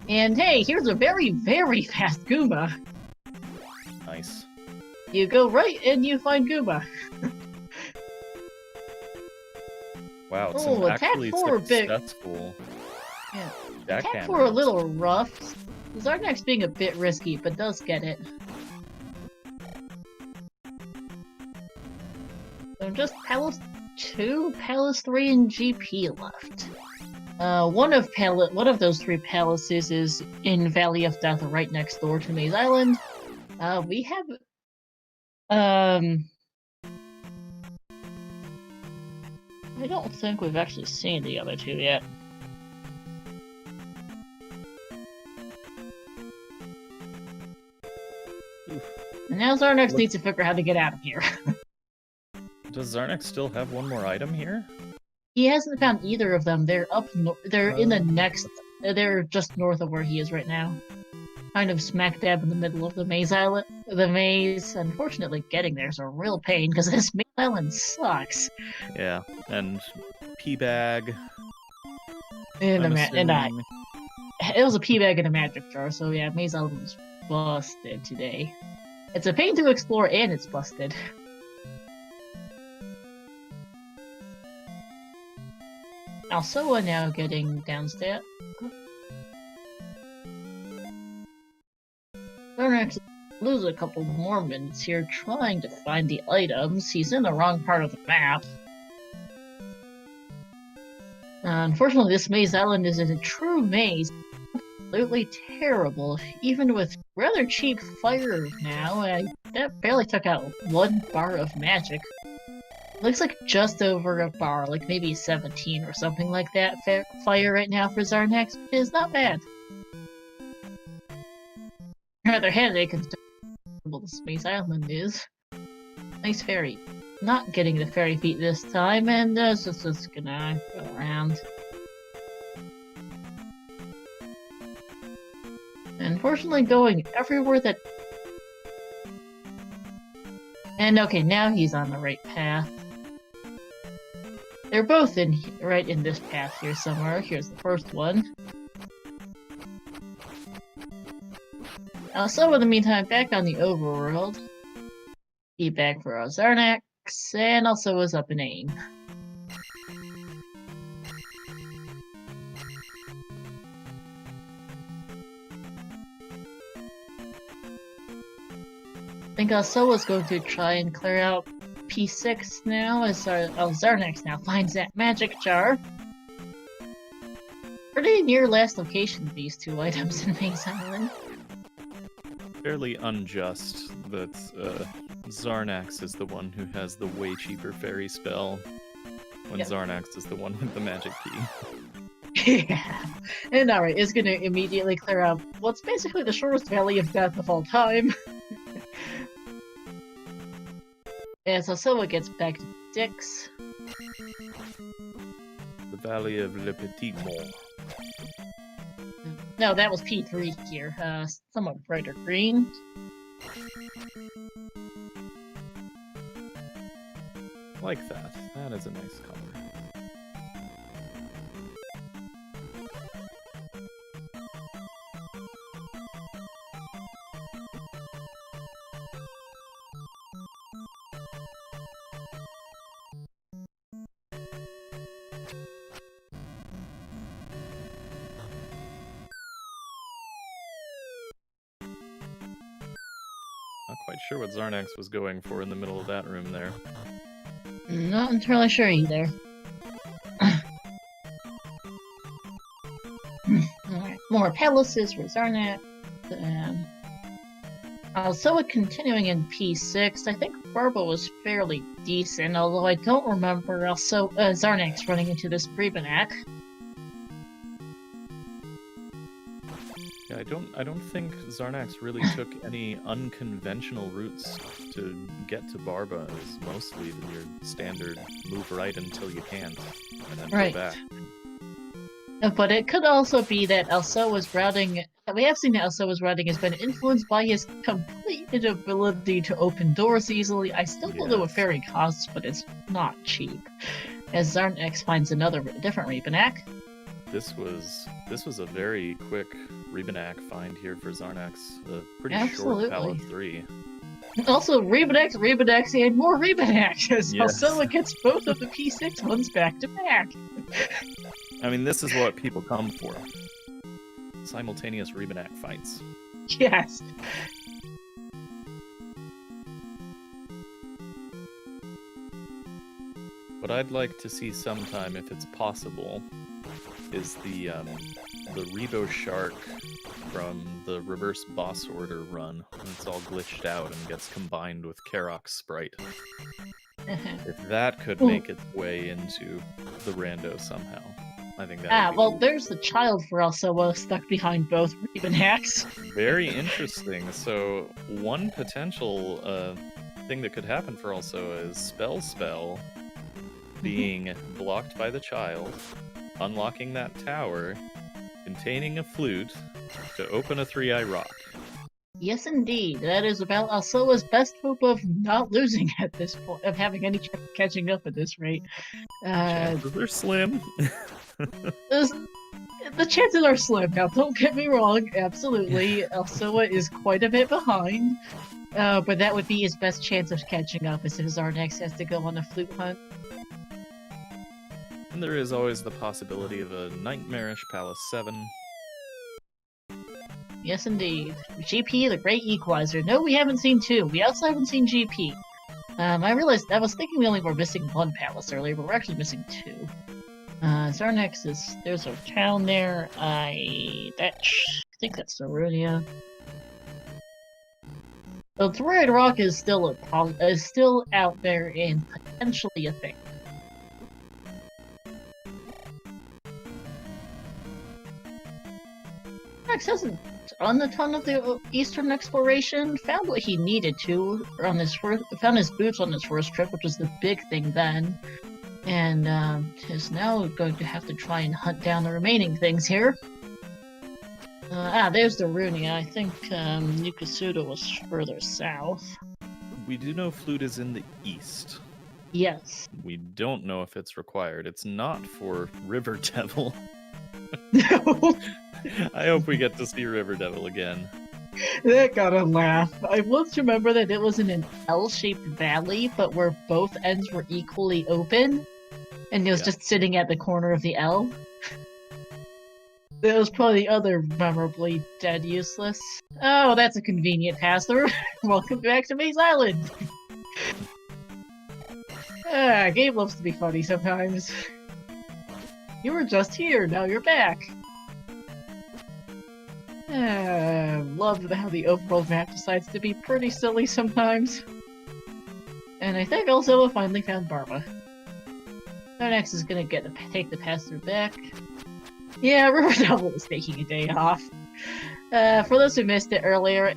And hey, here's a very, very fast Goomba.
Nice.
You go right and you find Goomba.
Wow, it's
Oh,
some
attack
actually
4 bit.
successful
Yeah.
jackhammers.
Attack 4 a little rough. Xarnax being a bit risky, but does get it. So just Palace 2, Palace 3, and GP left. One of those 3 palaces is in Valley of Death, right next door to Maze Island. We have I don't think we've actually seen the other 2 yet.
Oof.
And now Xarnax needs to figure out how to get out of here.
Does Xarnax still have one more item here?
He hasn't found either of them. They're up. They're in the next. They're just north of where he is right now. Kind of smack dab in the middle of the maze island. The maze. Unfortunately, getting there is a real pain because this maze island sucks.
Yeah, and P-bag.
And
I'm
it
assuming.
was a pea bag and a magic jar. So yeah, maze island was busted today. It's a pain to explore, and it's busted. Alsoa now getting downstairs. Xarnax lose a couple more minutes here trying to find the items. He's in the wrong part of the map. Unfortunately, this maze island is a true maze. Absolutely terrible. Even with rather cheap fire now, that barely took out 1 bar of magic. Looks like just over a bar, like maybe 17 or something like that. Fire right now for Xarnax is not bad. Rather headache considerable this maze island is. Nice fairy. Not getting the fairy feet this time, and just gonna go around. Unfortunately, going everywhere that. And okay, now he's on the right path. They're both right in this path here somewhere. Here's the first one. So in the meantime, back on the overworld. Be back for our Xarnax, and also was up in aim. I think Alsoa's going to try and clear out P6 now, as Xarnax now finds that magic jar. Pretty near last location of these 2 items in Maze Island.
Fairly unjust that Xarnax is the one who has the way cheaper fairy spell, when Xarnax is the one with the magic key.
Yeah. And alright, it's gonna immediately clear out what's basically the shortest Valley of Death of all time. Yeah, so Alsoa gets back to 6.
The Valley of Le Petit Mont.
No, that was P3 here. Somewhat brighter green.
Like that. That is a nice color. Not quite sure what Xarnax was going for in the middle of that room there.
Not entirely sure either. Alright, more palaces for Xarnax. Alsoa continuing in P6. I think Barba was fairly decent, although I don't remember Xarnax running into this Brebenak.
Yeah, I don't think Xarnax really took any unconventional routes to get to Barba. It's mostly your standard move right until you can't, and then
Right.
go back.
But it could also be that Alsoa's routing. We have seen that Alsoa's routing has been influenced by his complete inability to open doors easily. I still don't know what
Yes.
fairy costs, but it's not cheap. As Xarnax finds another different Rebanak.
This was a very quick Rebanak find here for Xarnax. A pretty
Absolutely.
short pal of 3.
Also, Rebanak, and more Rebanak, as
Yes.
Alsoa gets both of the P6 ones back to back.
I mean, this is what people come for. Simultaneous Rebanak fights.
Yes.
What I'd like to see sometime, if it's possible, is the Rebo Shark from the reverse boss order run when it's all glitched out and gets combined with Karok's sprite. If that could make its way into the rando somehow, I think that would be
well, there's the child for Alsoa stuck behind both Rebanaks.
very interesting. So one potential thing that could happen for Alsoa is Spell being blocked by the child, unlocking that tower, containing a flute to open a 3-eye rock.
Yes, indeed. That is about Alsoa's best hope of not losing at this point, of having any chance of catching up at this rate.
Chances are slim.
The chances are slim. Now, don't get me wrong. Absolutely, Alsoa is quite a bit behind. But that would be his best chance of catching up, as Xarnax has to go on a flute hunt.
And there is always the possibility of a nightmarish Palace 7.
Yes, indeed. GP, the Great Equalizer. No, we haven't seen 2. We also haven't seen GP. I realized, I was thinking we only were missing 1 palace earlier, but we're actually missing 2. Xarnax is, there's a town there. I think that's Sarunia. The 3-eyed rock is still out there and potentially a thing. Xarnax hasn't done a ton of the eastern exploration. Found what he needed to on his found his boots on his first trip, which was the big thing then, and is now going to have to try and hunt down the remaining things here. There's the Runia. I think Nikasuda was further south.
We do know flute is in the east.
Yes.
We don't know if it's required. It's not for River Devil.
No.
I hope we get to see River Devil again.
That got a laugh. I once remember that it was in an L-shaped valley, but where both ends were equally open, and it was just sitting at the corner of the L. That was probably the other memorably dead useless. Oh, that's a convenient pass-through. Welcome back to Maze Island! Game loves to be funny sometimes. You were just here, now you're back. Love how the overworld map decides to be pretty silly sometimes. And I think also I finally found Barba. Xarnax is gonna take the pass-through back. Yeah, River Devil is taking a day off. For those who missed it earlier,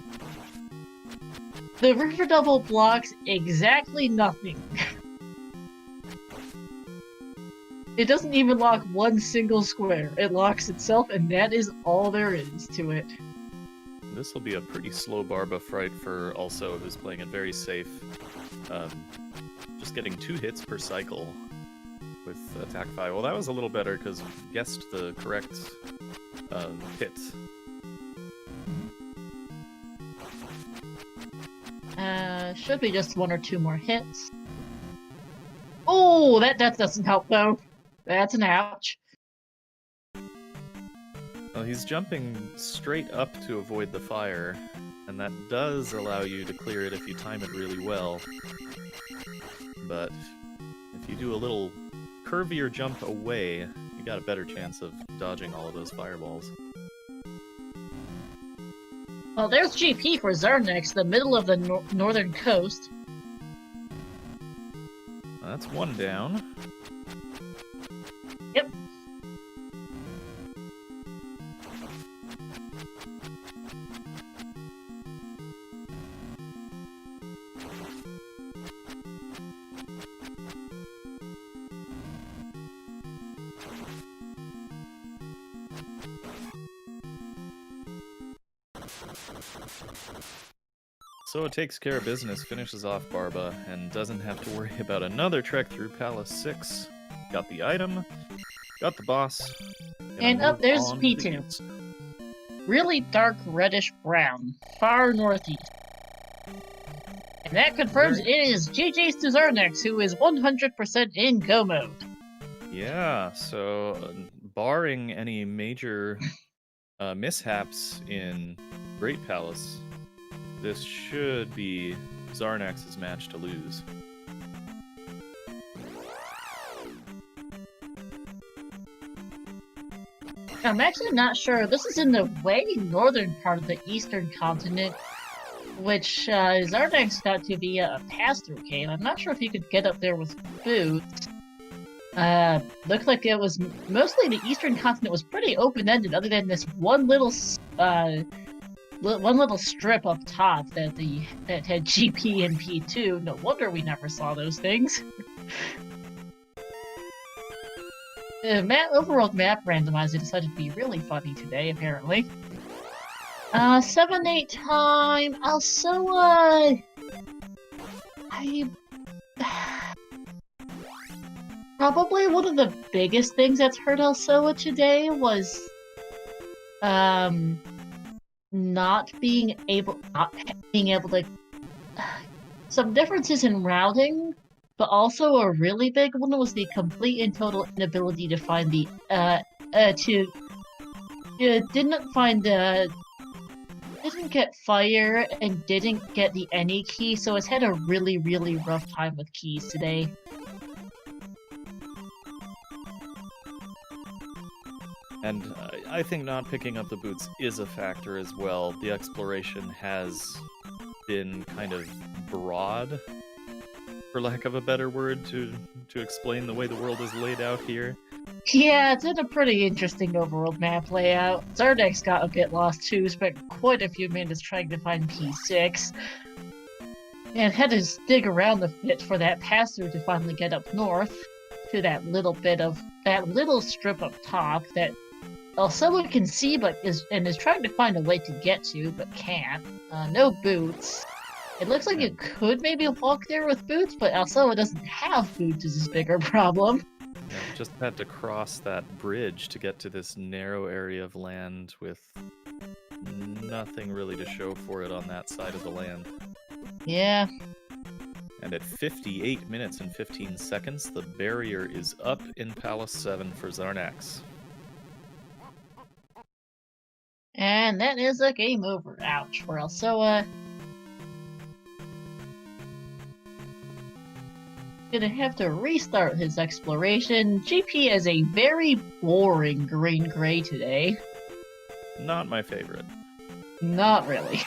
the River Devil blocks exactly nothing. It doesn't even lock one single square. It locks itself, and that is all there is to it.
This will be a pretty slow Barba fight for Also, who's playing it very safe. Just getting 2 hits per cycle with attack 5. Well, that was a little better because we guessed the correct hit.
Should be just 1 or 2 more hits. Oh, that doesn't help though. That's an ouch.
Well, he's jumping straight up to avoid the fire, and that does allow you to clear it if you time it really well. But if you do a little curvier jump away, you got a better chance of dodging all of those fireballs.
Well, there's GP for Xarnax, the middle of the northern coast.
That's 1 down.
Yep.
So it takes care of business, finishes off Barba, and doesn't have to worry about another trek through Palace 6. Got the item, got the boss.
And up there's
on to the
P2.
east.
Really dark reddish brown, far northeast. And that confirms it is GG's to Xarnax, who is 100% in go mode.
Yeah, so barring any major mishaps in Great Palace, this should be Xarnax's match to lose.
I'm actually not sure. This is in the way northern part of the eastern continent, which Xarnax got to be a pass-through cave. I'm not sure if you could get up there with boots. Looked like it was mostly the eastern continent was pretty open-ended, other than this one little strip up top that had GP and P2. No wonder we never saw those things. Overworld map randomizer decided to be really funny today, apparently. 7-8 time, Alsoa. Probably one of the biggest things that's hurt Alsoa today was not being able to some differences in routing, but also a really big one was the complete and total inability to find the didn't get fire and didn't get the any key, so it's had a really, really rough time with keys today.
And I think not picking up the boots is a factor as well. The exploration has been kind of broad, for lack of a better word, to explain the way the world is laid out here.
Yeah, it's in a pretty interesting overworld map layout. Xarnax got a bit lost too, spent quite a few minutes trying to find P6. And had to dig around a bit for that pass-through to finally get up north to that little strip up top that Alsoa can see is trying to find a way to get to, but can't. No boots. It looks like you could maybe walk there with boots, but Alsoa doesn't have boots is his bigger problem.
Yeah, just had to cross that bridge to get to this narrow area of land with nothing really to show for it on that side of the land.
Yeah.
And at 58 minutes and 15 seconds, the barrier is up in Palace 7 for Xarnax.
And that is a game over. Ouch for Alsoa. Gonna have to restart his exploration. GP is a very boring green-gray today.
Not my favorite.
Not really.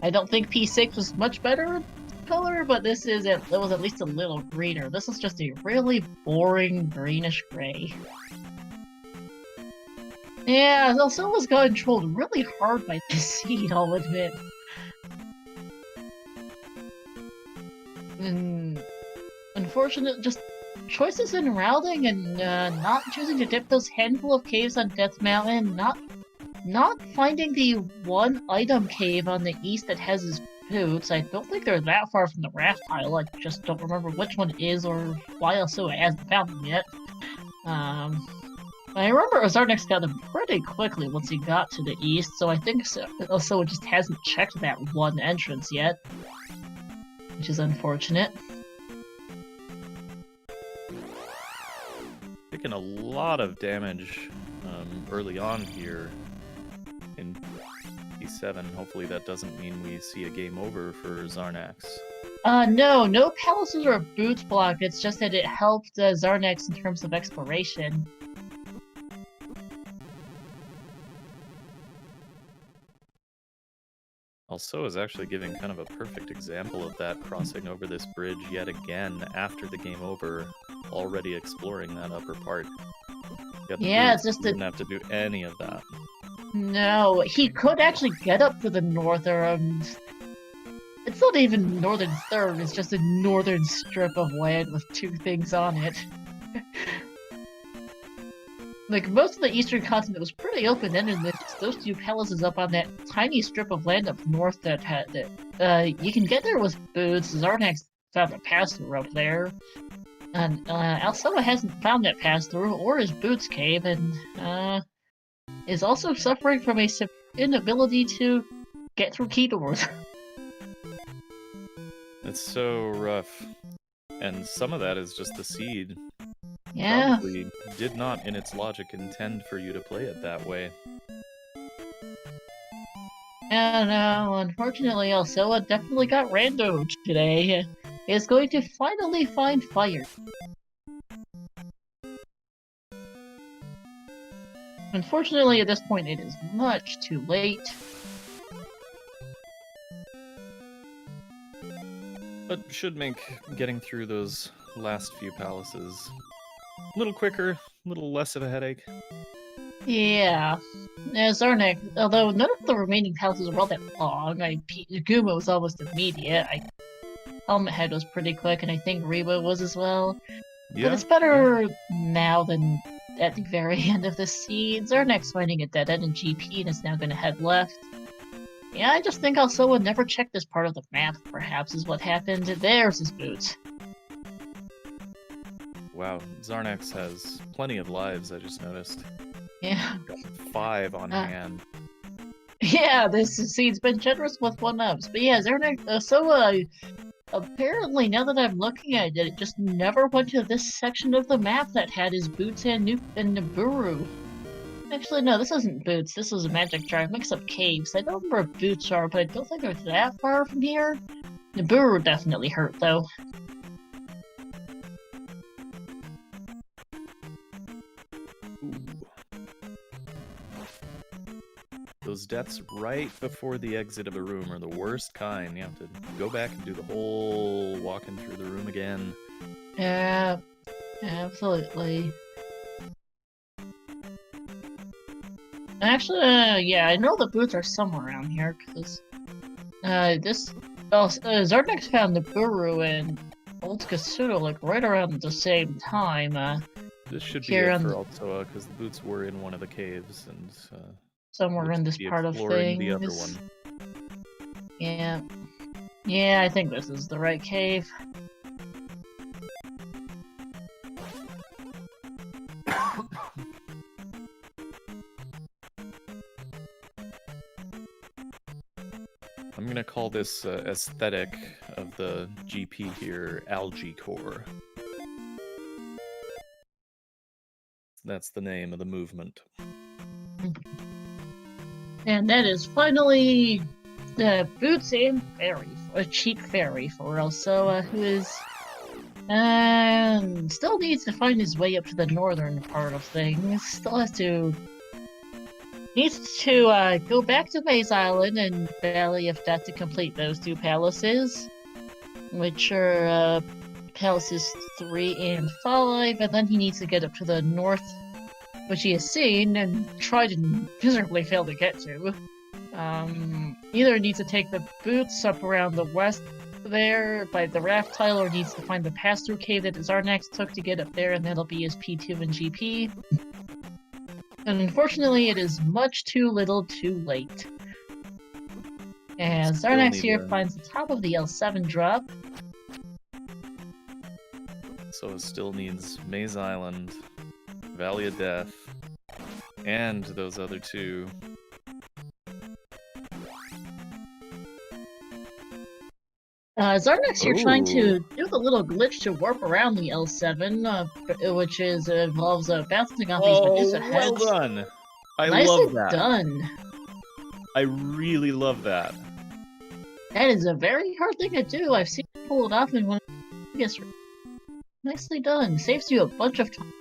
I don't think P6 was much better color, but it was at least a little greener. This is just a really boring greenish-gray. Yeah, Alsoa's got controlled really hard by this seed, I'll admit. Unfortunate, just choices in routing and not choosing to dip those handful of caves on Death Mountain, not finding the one item cave on the east that has his boots. I don't think they're that far from the raft tile. I just don't remember which one it is or why Alsoa hasn't found them yet. I remember Xarnax got them pretty quickly once he got to the east, so I think Alsoa just hasn't checked that one entrance yet, which is unfortunate.
Taking a lot of damage early on here in P7. Hopefully that doesn't mean we see a game over for Xarnax.
No palaces or boots block, it's just that it helped Xarnax in terms of exploration.
Alsoa is actually giving kind of a perfect example of that, crossing over this bridge yet again after the game over, already exploring that upper part.
Yeah, it's just
didn't have to do any of that.
No, he could actually get up to the northern. It's not even northern third. It's just a northern strip of land with two things on it. like most of the eastern continent was pretty open-ended. And there's just those two palaces up on that tiny strip of land up north that had that. You can get there with boots. Xarnax found a pass-through up there, and Alsoa hasn't found that pass-through or his boots cave, and is also suffering from a inability to get through key doors.
It's so rough. And some of that is just the seed.
Yeah.
Probably did not, in its logic, intend for you to play it that way.
And unfortunately, Alsoa definitely got randomed today. Is going to finally find fire. Unfortunately, at this point, it is much too late.
But should make getting through those last few palaces a little quicker, a little less of a headache.
Yeah. Xarnax, although none of the remaining palaces were all that long, Guma was almost immediate. Helmet Head was pretty quick, and I think Reba was as well.
Yeah.
But it's better now than at the very end of the scene. Xarnax finding a dead end in GP and is now going to head left. Yeah, I just think Alsoa never checked this part of the map, perhaps, is what happened. There's his boots.
Wow, Xarnax has plenty of lives, I just noticed.
Yeah.
Got 5 on hand.
Yeah, this scene's been generous with 1-ups. But yeah, Xarnax, apparently, now that I'm looking at it, it just never went to this section of the map that had his boots and Nibiru. Actually, no, this isn't boots. This was a magic jar. Mix-up caves. I don't remember where boots are, but I don't think they're that far from here. Nibiru definitely hurt, though.
Ooh. Those deaths right before the exit of a room are the worst kind. You have to go back and do the whole walking through the room again.
Yeah, absolutely. Actually, yeah, I know the boots are somewhere around here, because Xarnax found Nibiru and Old Kasuto, like, right around the same time.
This should be it for Alsoa, because the boots were in one of the caves, and
somewhere in this part of things.
The other one.
Yeah. Yeah, I think this is the right cave.
I'm gonna call this aesthetic of the GP here Algae Core. That's the name of the movement.
And that is finally the boots and fairy, a cheap fairy for Alsoa, who is still needs to find his way up to the northern part of things. Still needs to go back to Maze Island and Valley of Death to complete those 2 palaces, which are palaces 3 and 5, and then he needs to get up to the north, which he has seen and tried and miserably failed to get to. Either needs to take the boots up around the west there by the raft tile, or needs to find the pass-through cave that Xarnax took to get up there, and that'll be his P2 and GP. And unfortunately, it is much too little too late. And Xarnax here finds the top of the L7 drop.
So it still needs Maze Island, Valley of Death, and those other 2.
Xarnax here trying to do the little glitch to warp around the L7, which involves bouncing off these Medusa heads.
Well done! I
Nicely
love that.
Done.
I really love that.
That is a very hard thing to do. I've seen you pull it off in one. Nicely done. Saves you a bunch of time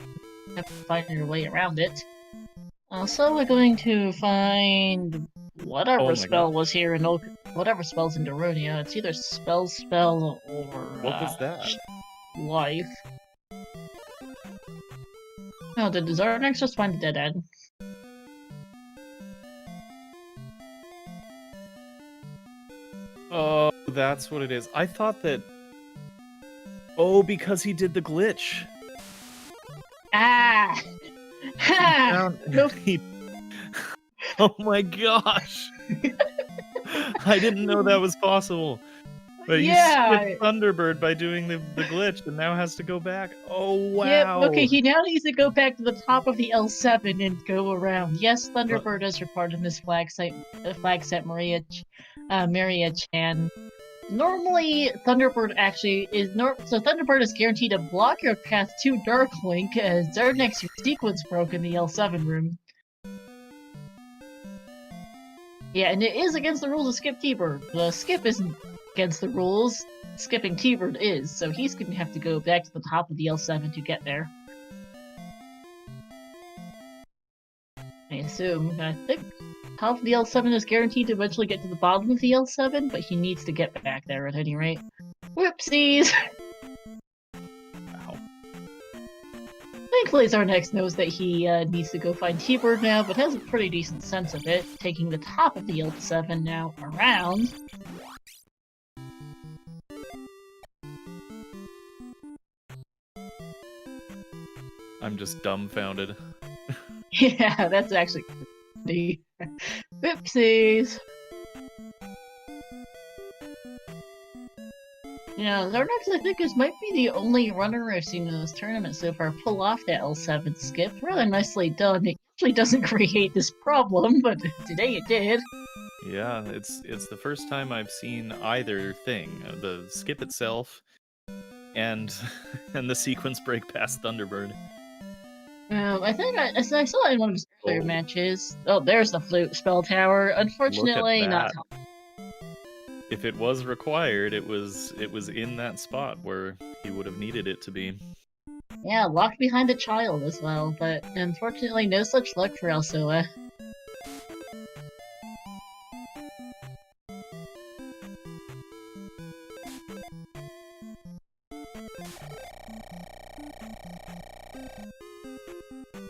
to find your way around it. Also, we're going to find whatever spell was here in whatever spell's in Darunia. It's either spell or
what was that?
Life. No, did Xarnax just find a dead end?
Oh, that's what it is. I thought that... Oh, because he did the glitch.
Ah! Ha! Nope.
Oh my gosh! I didn't know that was possible. But he
Yeah.
skipped Thunderbird by doing the glitch and now has to go back. Oh,
Yep.
wow.
Okay, he now needs to go back to the top of the L7 and go around. Yes, Thunderbird is required in this flag set, Maria Chan. Normally, Thunderbird actually is so Thunderbird is guaranteed to block your path to Dark Link as Xarnax sequence broke in the L7 room. Yeah, and it is against the rules to skip T-Bird. The skip isn't against the rules. Skipping T-Bird is, so he's going to have to go back to the top of the L7 to get there. I assume. I think top of the L7 is guaranteed to eventually get to the bottom of the L7, but he needs to get back there at any rate. Whoopsies!
Wow.
Thankfully, Xarnax knows that he needs to go find T-Bird now, but has a pretty decent sense of it, taking the top of the L7 now around.
I'm just dumbfounded.
Yeah, that's actually the whoopsies. You know, Xarnax, I think, might be the only runner I've seen in this tournament so far pull off that L7 skip. Rather nicely done. It usually doesn't create this problem, but today it did.
Yeah, it's the first time I've seen either thing. The skip itself and the sequence break past Thunderbird.
I think I saw it in one of his earlier matches. Oh, there's the flute spell tower. Unfortunately, not.
If it was required, it was in that spot where he would have needed it to be.
Yeah, locked behind a child as well, but unfortunately, no such luck for Alsoa.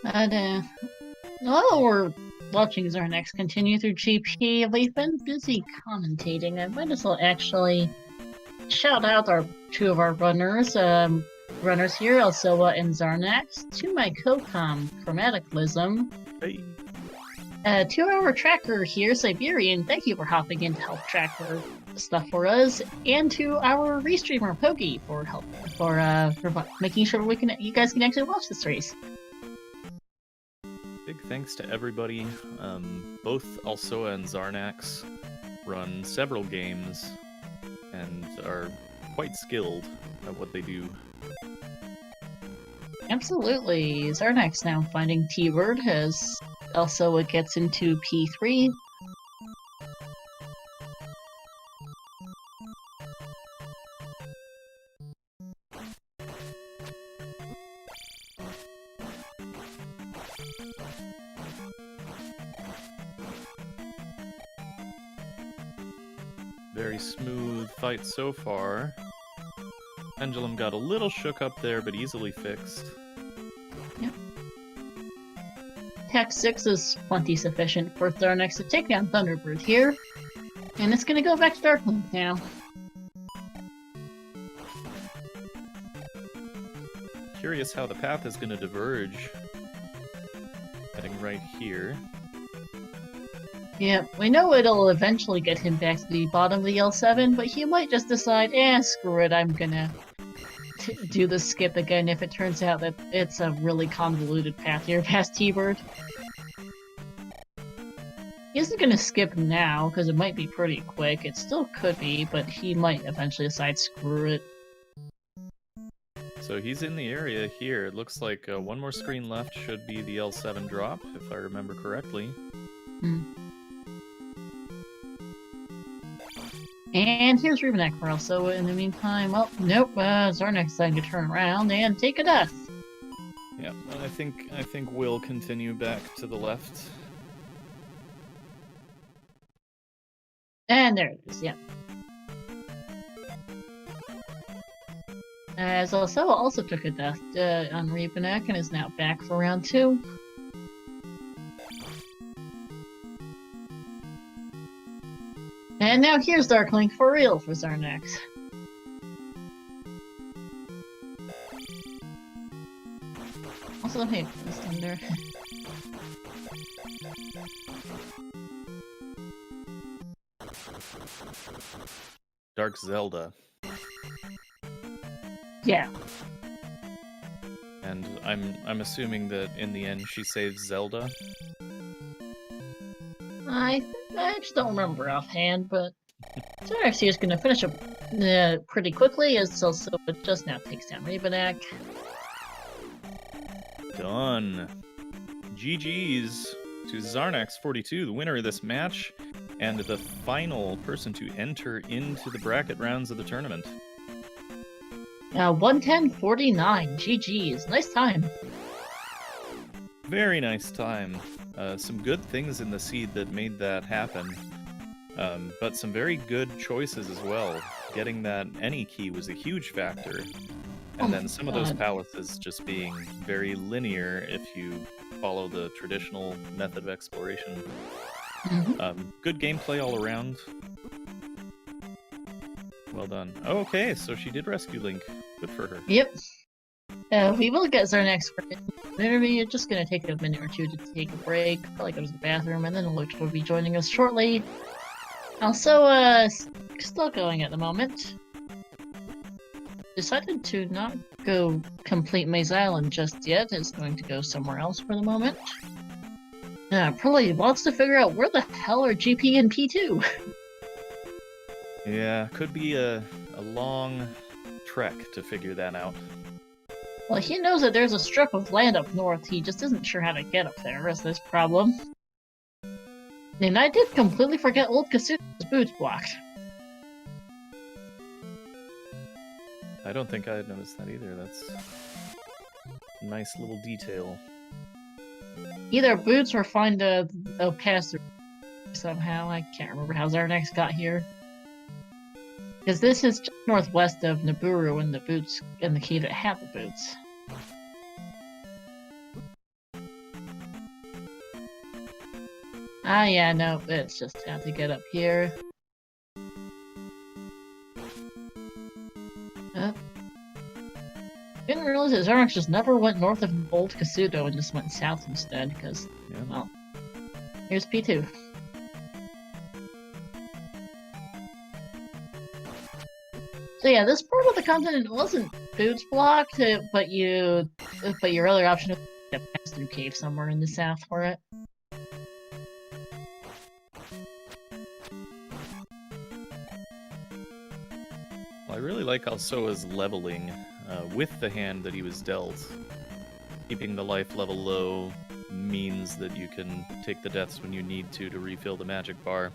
But, while we're watching Xarnax continue through GP, we've been busy commentating. I might as well actually shout out two of our runners here, Alsoa and Xarnax, to my co-com, Chromaticalism.
Hey.
2-hour tracker here, Siberian, thank you for hopping in to help track our stuff for us, and to our restreamer, Pokey, for making sure you guys can actually watch this race.
Big thanks to everybody. Both Alsoa and Xarnax run several games and are quite skilled at what they do.
Absolutely. Xarnax now finding T-Bird as Alsoa gets into P3.
Very smooth fight so far. Pendulum got a little shook up there, but easily fixed.
Yep. Attack 6 is plenty sufficient for Xarnax to take down Thunderbird here. And it's gonna go back to Darkling now.
Curious how the path is going to diverge. Heading right here.
Yeah, we know it'll eventually get him back to the bottom of the L7, but he might just decide, screw it, I'm gonna do the skip again if it turns out that it's a really convoluted path here past T-Bird. He isn't gonna skip now, because it might be pretty quick. It still could be, but he might eventually decide, screw it.
So he's in the area here. It looks like one more screen left should be the L7 drop, if I remember correctly.
And here's Rubenek for Alsoa in the meantime. Oh, nope, Xarnax decided to turn around and take a death.
Yeah, and I think we'll continue back to the left.
And there it is, yep. As Alsoa also took a death on Rubenek and is now back for round 2. And now here's Darkling for real for Also, hey, this thunder.
Dark Zelda.
Yeah.
And I'm assuming that in the end she saves Zelda.
I just don't remember offhand, but Xarnax is going to finish up pretty quickly, as Alsoa just now takes down Ravenak.
Done. GG's to Xarnax42, the winner of this match, and the final person to enter into the bracket rounds of the tournament.
110.49. GG's. Nice time.
Very nice time. Some good things in the seed that made that happen. But some very good choices as well. Getting that any key was a huge factor. And then some of those palaces just being very linear if you follow the traditional method of exploration. Good gameplay all around. Well done. Oh, okay, so she did rescue Link. Good for her.
Yep. We will get Xarnax for an interview. Just gonna take a minute or two to take a break, probably go to the bathroom, and then Luke will be joining us shortly. Also, still going at the moment. Decided to not go complete Maze Island just yet. It's going to go somewhere else for the moment. Probably wants to figure out where the hell are GP and P2.
Yeah, could be a long trek to figure that out.
Well, he knows that there's a strip of land up north. He just isn't sure how to get up there. Is this problem? And I did completely forget Old Kasuda's boots blocked.
I don't think I had noticed that either. That's a nice little detail.
Either boots or find a pass through somehow. I can't remember how Xarnax got here. Because this is just northwest of Nibiru and the boots and the key that had the boots. Ah, yeah, no, it's just how to get up here. Didn't realize that Xarnax just never went north of Old Kasudo and just went south instead, because, well, here's P2. So yeah, this part of the continent wasn't boots blocked, but your other option is to pass through cave somewhere in the south for it.
Well, I really like Alsoa's leveling with the hand that he was dealt. Keeping the life level low means that you can take the deaths when you need to refill the magic bar.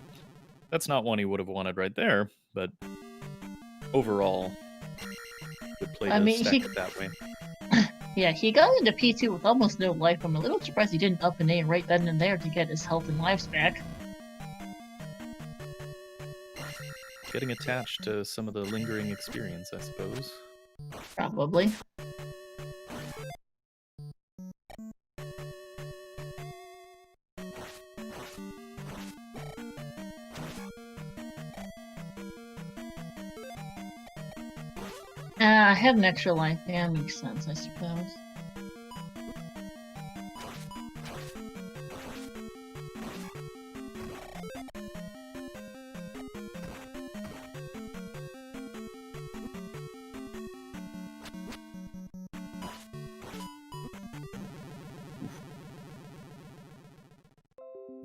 That's not one he would have wanted right there, but overall, good play to stack it that way.
Yeah, he got into P2 with almost no life. I'm a little surprised he didn't up an A right then and there to get his health and lives back.
Getting attached to some of the lingering experience, I suppose.
Probably. I had an extra life. Yeah, makes sense, I suppose.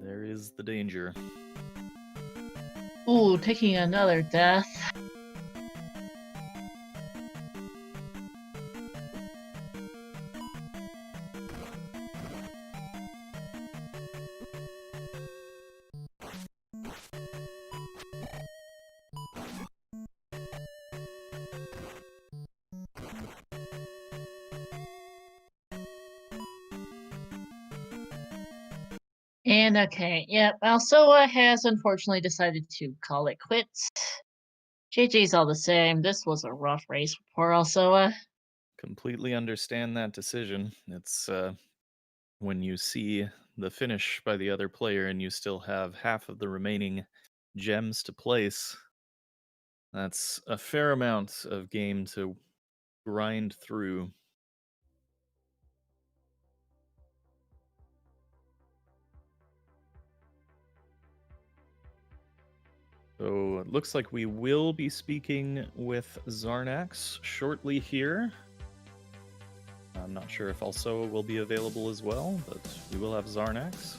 There is the danger.
Ooh, taking another death. And okay, yep, Alsoa has unfortunately decided to call it quits. JJ's all the same. This was a rough race for Alsoa.
Completely understand that decision. It's when you see the finish by the other player and you still have half of the remaining gems to place, that's a fair amount of game to grind through. it looks like we will be speaking with Xarnax shortly here. I'm not sure if Alsoa will be available as well, but we will have Xarnax.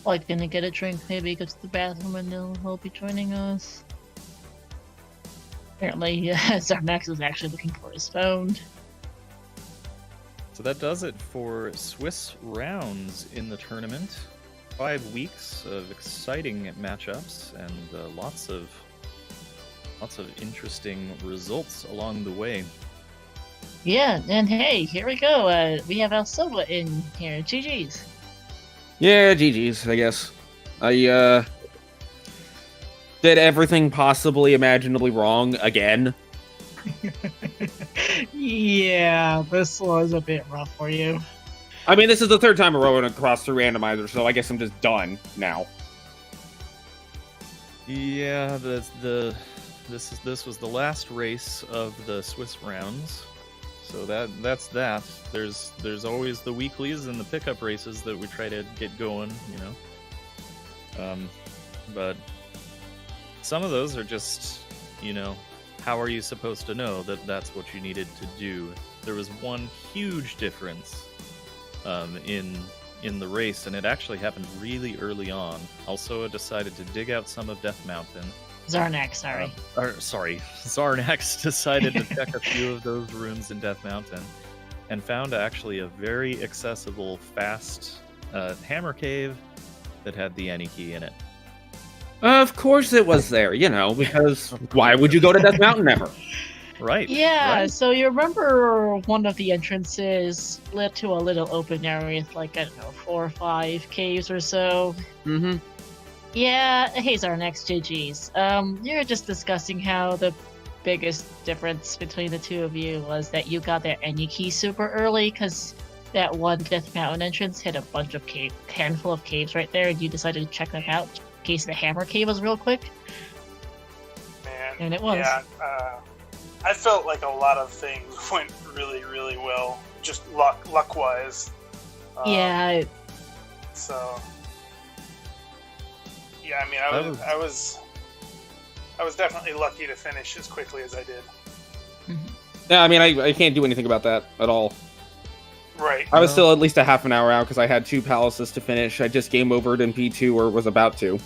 Like, gonna get a drink, maybe go to the bathroom, and he'll be joining us. Apparently, Xarnax is actually looking for his phone.
So that does it for Swiss rounds in the tournament. 5 weeks of exciting matchups and lots of interesting results along the way.
Yeah, and hey, here we go. We have Alsoa in here. GG's.
Yeah, GG's, I guess. I did everything possibly imaginably wrong again.
Yeah, this was a bit rough for you.
I mean, this is the third time I'm rowing across through Randomizer, so I guess I'm just done now.
Yeah, this was the last race of the Swiss rounds. So that's that. There's always the weeklies and the pickup races that we try to get going, you know. But some of those are just, you know, how are you supposed to know that that's what you needed to do? There was one huge difference in the race, and it actually happened really early on. Alsoa decided to dig out some of Death Mountain.
Xarnax, sorry.
Xarnax decided to check a few of those rooms in Death Mountain and found actually a very accessible, fast hammer cave that had the any key in it.
Of course it was there, you know, because why would you go to Death Mountain ever?
Right.
Yeah,
right.
so you remember one of the entrances led to a little open area with, like, I don't know, 4 or 5 caves or so.
Mm-hmm.
Yeah, hey Xarnax, GG's. You're just discussing how the biggest difference between the two of you was that you got that any key super early, because that one Death Mountain entrance had a bunch of handful of caves right there, and you decided to check them out in case the hammer cave was real quick.
Man,
And it was.
Yeah, I felt like a lot of things went really, really well, just luck-wise.
Yeah.
So, yeah, I mean, I was definitely lucky to finish as quickly as I did.
Yeah, I mean, I can't do anything about that at all.
Right.
I was still at least a half an hour out because I had 2 palaces to finish. I just game overed in P2 or was about to.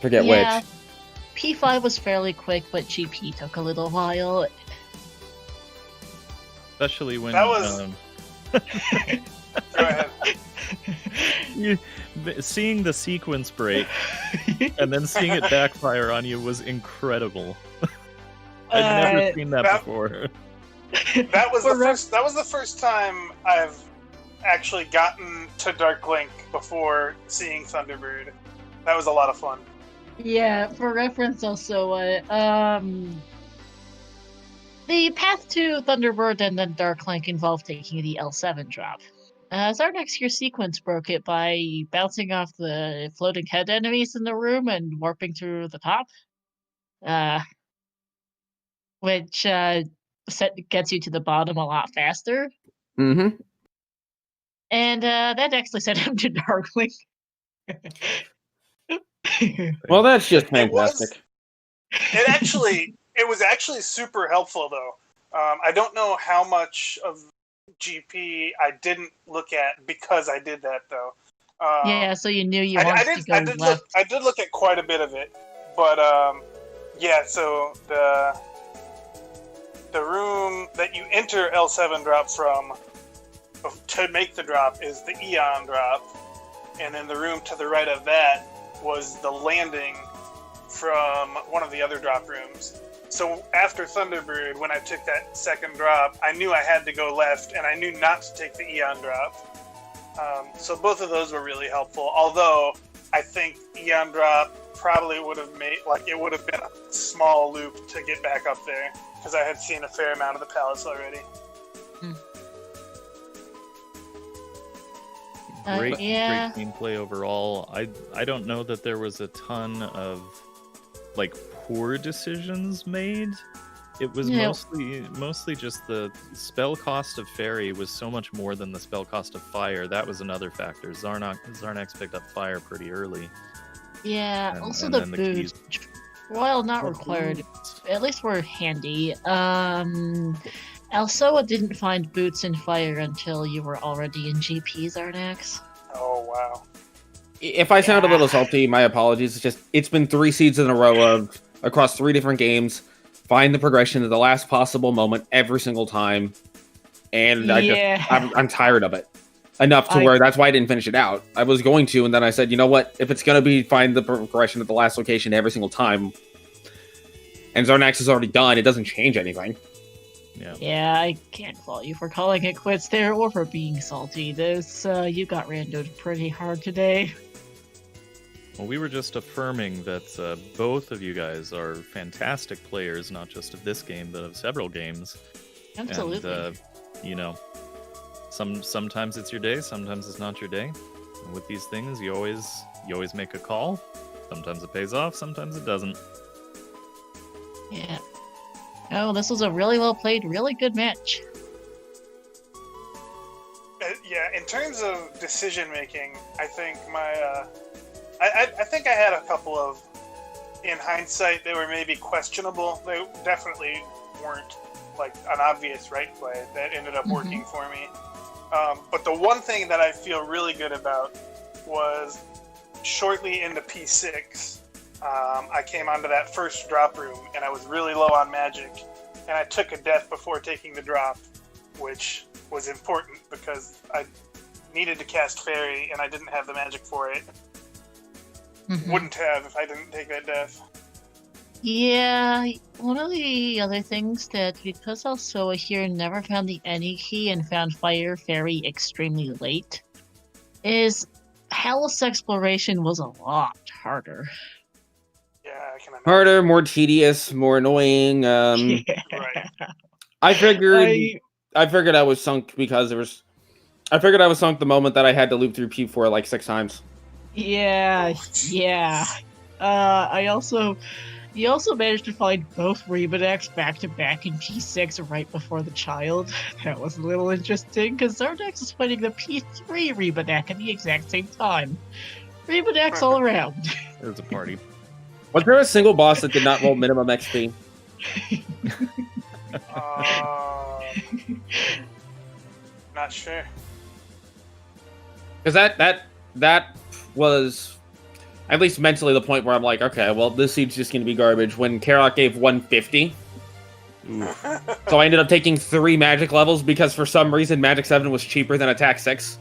Forget
Yeah.
which.
P5 was fairly quick, but GP took a little while.
Especially when
That was... Go ahead.
Seeing the sequence break and then seeing it backfire on you was incredible. I'd never seen that before.
That was the first time I've actually gotten to Dark Link before seeing Thunderbird. That was a lot of fun.
Yeah, for reference also, the path to Thunderbird and then Dark Link involved taking the L7 drop. Xarnax, your sequence broke it by bouncing off the floating head enemies in the room and warping through the top. Which gets you to the bottom a lot faster.
Mm-hmm.
And that actually sent him to Dark Link.
Well, that's just fantastic.
It was actually super helpful, though. I don't know how much of GP I didn't look at because I did that, though.
Yeah, so you knew you wanted to go left.
I did look at quite a bit of it, but yeah. So the room that you enter L7 drop from to make the drop is the Eon drop, and then the room to the right of that was the landing from one of the other drop rooms. So after Thunderbird, when I took that second drop, I knew I had to go left, and I knew not to take the Eon drop. So both of those were really helpful, although I think Eon drop probably would have been a small loop to get back up there, because I had seen a fair amount of the palace already.
Great gameplay overall. I don't know that there was a ton of like poor decisions made. It was mostly just the spell cost of fairy was so much more than the spell cost of fire. That was another factor. Xarnax picked up fire pretty early.
Yeah,
And-
also
and
the
then the
boots.
keys.
While not required, at least were handy. Alsoa didn't find boots and fire until you were already in GP's Xarnax.
Oh wow.
If I sound a little
Yeah.
salty, my apologies. It's been 3 seeds in a row of across 3 different games. Find the progression at the last possible moment every single time, and
Yeah.
I'm tired of it. Enough to where that's why I didn't finish it out. I was going to, and then I said, you know what? If it's gonna be find the progression at the last location every single time, and Xarnax is already done, it doesn't change anything.
Yeah.
Yeah, I can't fault you for calling it quits there or for being salty. This, you got randoed pretty hard today.
Well, we were just affirming that both of you guys are fantastic players, not just of this game, but of several games.
Absolutely.
And, you know, sometimes it's your day, sometimes it's not your day. And with these things, you always make a call. Sometimes it pays off, sometimes it doesn't.
Yeah. Oh, this was a really well played, really good match.
Yeah, in terms of decision making, I think my I think I had a couple of, in hindsight, they were maybe questionable. They definitely weren't like an obvious right play that ended up working for me. But the one thing that I feel really good about was shortly into P6, I came onto that first drop room and I was really low on magic, and I took a death before taking the drop, which was important because I needed to cast Fairy and I didn't have the magic for it. Wouldn't have if I didn't take that death.
Yeah, one of the other things that, because Alsoa here never found the any key and found Fire Fairy extremely late, is Hallis exploration was a lot harder.
Yeah, I can imagine.
Harder, more tedious, more annoying.
Right.
I figured I was sunk because there was. I figured I was sunk the moment that I had to loop through P4 like 6 times.
Yeah, yeah. You also managed to find both Rebadecks back to back in P6 right before the child. That was a little interesting, because Xarnax was fighting the P3 Rebadeck at the exact same time. Rebadecks all around.
It was a party.
Was there a single boss that did not roll minimum XP?
Not sure.
Because that was at least mentally the point where I'm like, okay, well, this seed's just going to be garbage. When Karok gave 150, so I ended up taking 3 magic levels because for some reason Magic 7 was cheaper than Attack 6.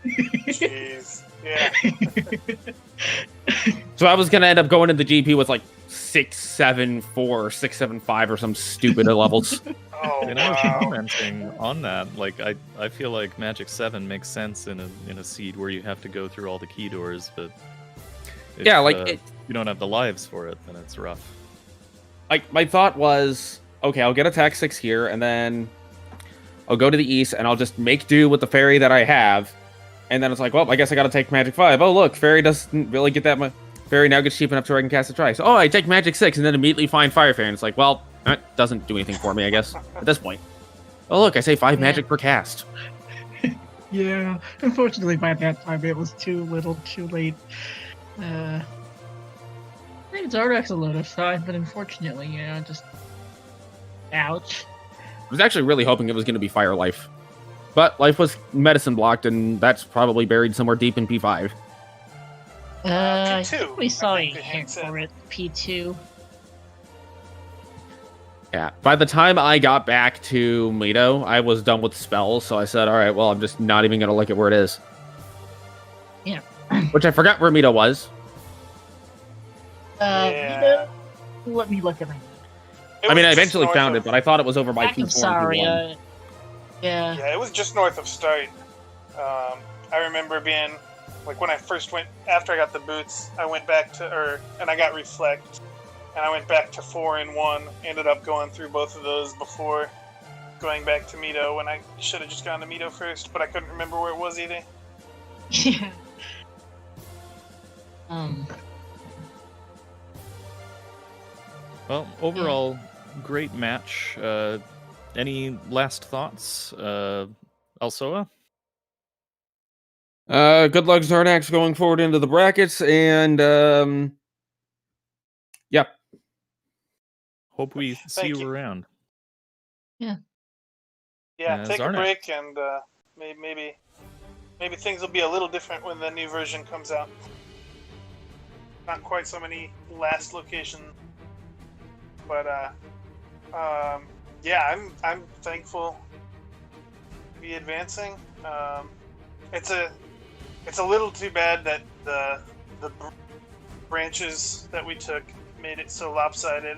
Jeez. Yeah.
So I was going to end up going into the GP with like 674 or 675 or some stupid levels.
Oh,
And I was
wow.
commenting on that. Like, I feel like Magic 7 makes sense in a seed where you have to go through all the key doors, but if,
Yeah, like,
you don't have the lives for it, then it's rough.
Like, my thought was, okay, I'll get Attack 6 here, and then I'll go to the east, and I'll just make do with the fairy that I have. And then it's like, well, I guess I gotta take Magic 5. Oh, look, fairy doesn't really get that much. Fairy now gets cheap enough to where I can cast it twice. Oh, I take Magic 6, and then immediately find Fire Fairy, and it's like, well, that doesn't do anything for me, I guess, at this point. Oh, look, I say 5 magic per cast.
Yeah, unfortunately by that time it was too little, too late. I think it's Xarnax a lot of time, but unfortunately, yeah, just ouch.
I was actually really hoping it was going to be Fire Life. But Life was medicine blocked, and that's probably buried somewhere deep in P5.
I
P2,
think we
I
saw
think
a
they
hint
said.
for it, P2.
Yeah. By the time I got back to Mito, I was done with spells, so I said, alright, well, I'm just not even going to look at where it is.
Yeah.
Which I forgot where Mito was.
Yeah.
Let me look at it.
I mean, I
was just
eventually
north
found
of-
it, but I thought it was over by
Back of
P4 and P1.
Saria. Yeah.
Yeah, it was just north of Start. I remember being, like, when I first went, after I got the boots, I went back to, and I got Reflect, and I went back to 4 and 1, ended up going through both of those before going back to Mito, when I should have just gone to Mito first, but I couldn't remember where it was either.
Yeah.
Well, overall, great match. Any last thoughts, Alsoa?
Good luck, Xarnax, going forward into the brackets, and yeah.
Hope we see
Thank
you
you.
around.
Yeah, take a
Xarnax.
break, and maybe things will be a little different when the new version comes out. Not quite so many last locations, but yeah, I'm thankful to be advancing. It's a little too bad that the branches that we took made it so lopsided.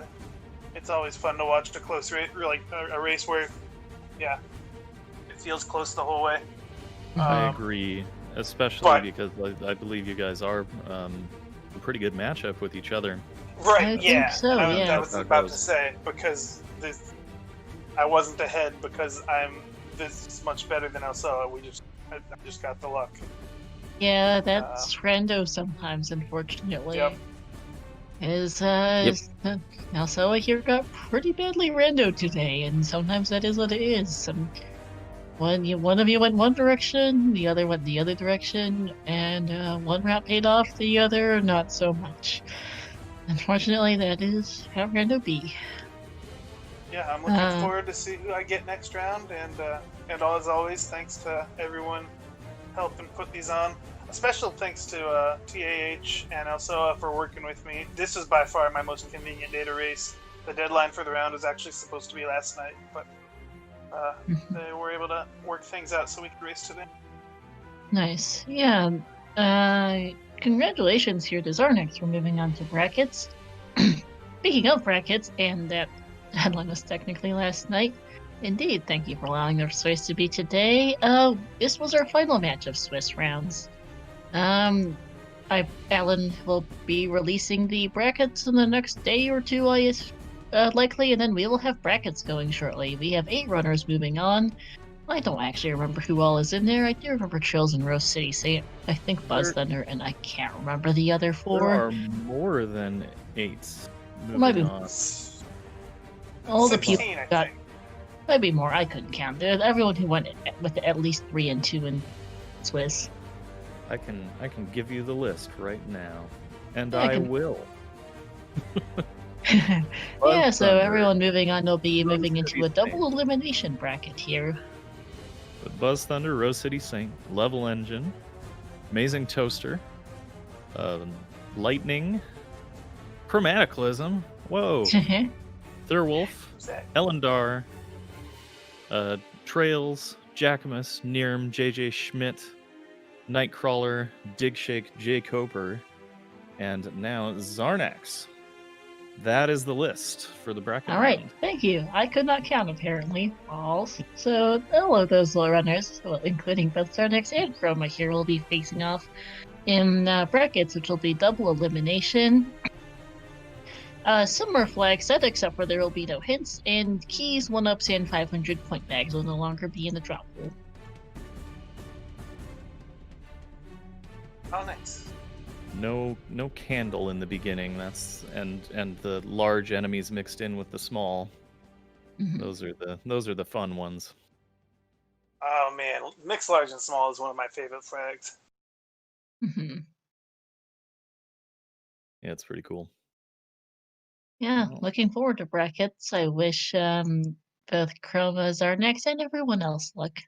It's always fun to watch a close race, like a race where, yeah, it feels close the whole way.
I agree, especially because I believe you guys are a pretty good matchup with each other.
Right,
I think so,
I was
How it
about to
goes.
say, because I wasn't ahead because I'm this much better than Alsoa. I just got the luck.
Yeah, that's rando sometimes, unfortunately.
Yep.
Alsoa here got pretty badly rando today, and sometimes that is what it is. One of you went one direction, the other went the other direction, and one route paid off, the other not so much. Unfortunately, that is how rando be.
Yeah, I'm looking forward to see who I get next round, and as always, thanks to everyone helping put these on. A special thanks to TAH and Alsoa for working with me. This is by far my most convenient day to race. The deadline for the round was actually supposed to be last night, but they were able to work things out so we could race today.
Nice. Yeah. Congratulations here to Xarnax for moving on to brackets. Speaking of brackets, and that deadline was technically last night. Indeed, thank you for allowing our Swiss to be today. This was our final match of Swiss rounds. Alan will be releasing the brackets in the next day or two, likely, and then we will have brackets going shortly. We have 8 runners moving on. I don't actually remember who all is in there. I do remember Trills and Rose City Saint. I think Buzz Thunder, and I can't remember the other 4.
There are more than 8 moving
Might be
on.
all the
16,
people
I
got.
think.
Maybe more. I couldn't count. There's everyone who went with at least 3 and 2 in Swiss.
I can give you the list right now, and
Yeah,
I will.
Yeah, so
Thunder,
everyone moving on will be
Rose
moving
City
into a
Saint.
double elimination bracket here.
Buzz Thunder, Rose City Saint, Level Engine, Amazing Toaster, Lightning, Chromaticalism, whoa, Thurwolf,
Who's that?
Elendar, Trails, Jackamus, Nirm, JJ Schmidt, Nightcrawler, Digshake, J. Coper, and now Xarnax. That is the list for the bracket.
All right,
round.
thank you. I could not count apparently. Balls. So all of those low runners, well, including both Xarnax and Chroma here, will be facing off in brackets, which will be double elimination. Similar flag set, except for there will be no hints, and keys, 1-ups, and 500 point bags will no longer be in the drop pool.
Oh, nice.
No candle in the beginning. That's and the large enemies mixed in with the small.
Mhm.
Those are the fun ones.
Oh man, mixed large and small is one of my favorite flags.
Mhm.
Yeah, it's pretty cool.
Yeah,
Oh.
looking forward to brackets. I wish both Chroma, Xarnax, and everyone else luck.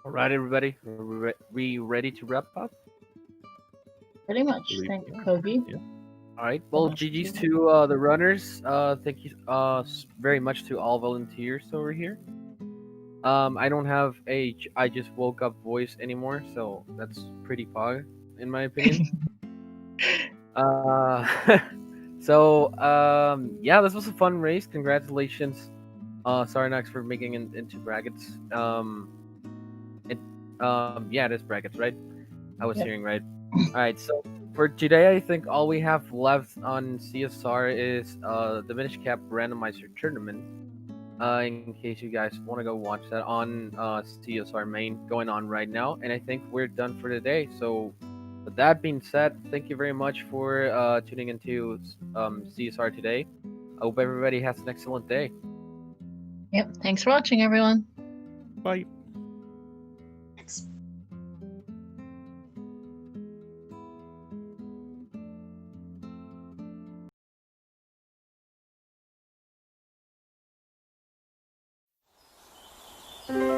All right, everybody, are we ready to wrap up?
Pretty much.
Believe
Thank
so.
you, Kobe.
Yeah.
All right. Well,
much.
GG's to the runners. Thank you very much to all volunteers over here. I don't have a I just woke up voice anymore, so that's pretty pog in my opinion. Yeah, this was a fun race. Congratulations, Sarnax, for making it into brackets. Yeah, it is brackets, right? I was
Yep.
hearing right. All right, so for today, I think all we have left on CSR is the Minish Cap Randomizer tournament. In case you guys want to go watch that on CSR main going on right now, and I think we're done for today. So, with that being said, thank you very much for tuning into CSR today. I hope everybody has an excellent day.
Yep. Thanks for watching, everyone.
Bye.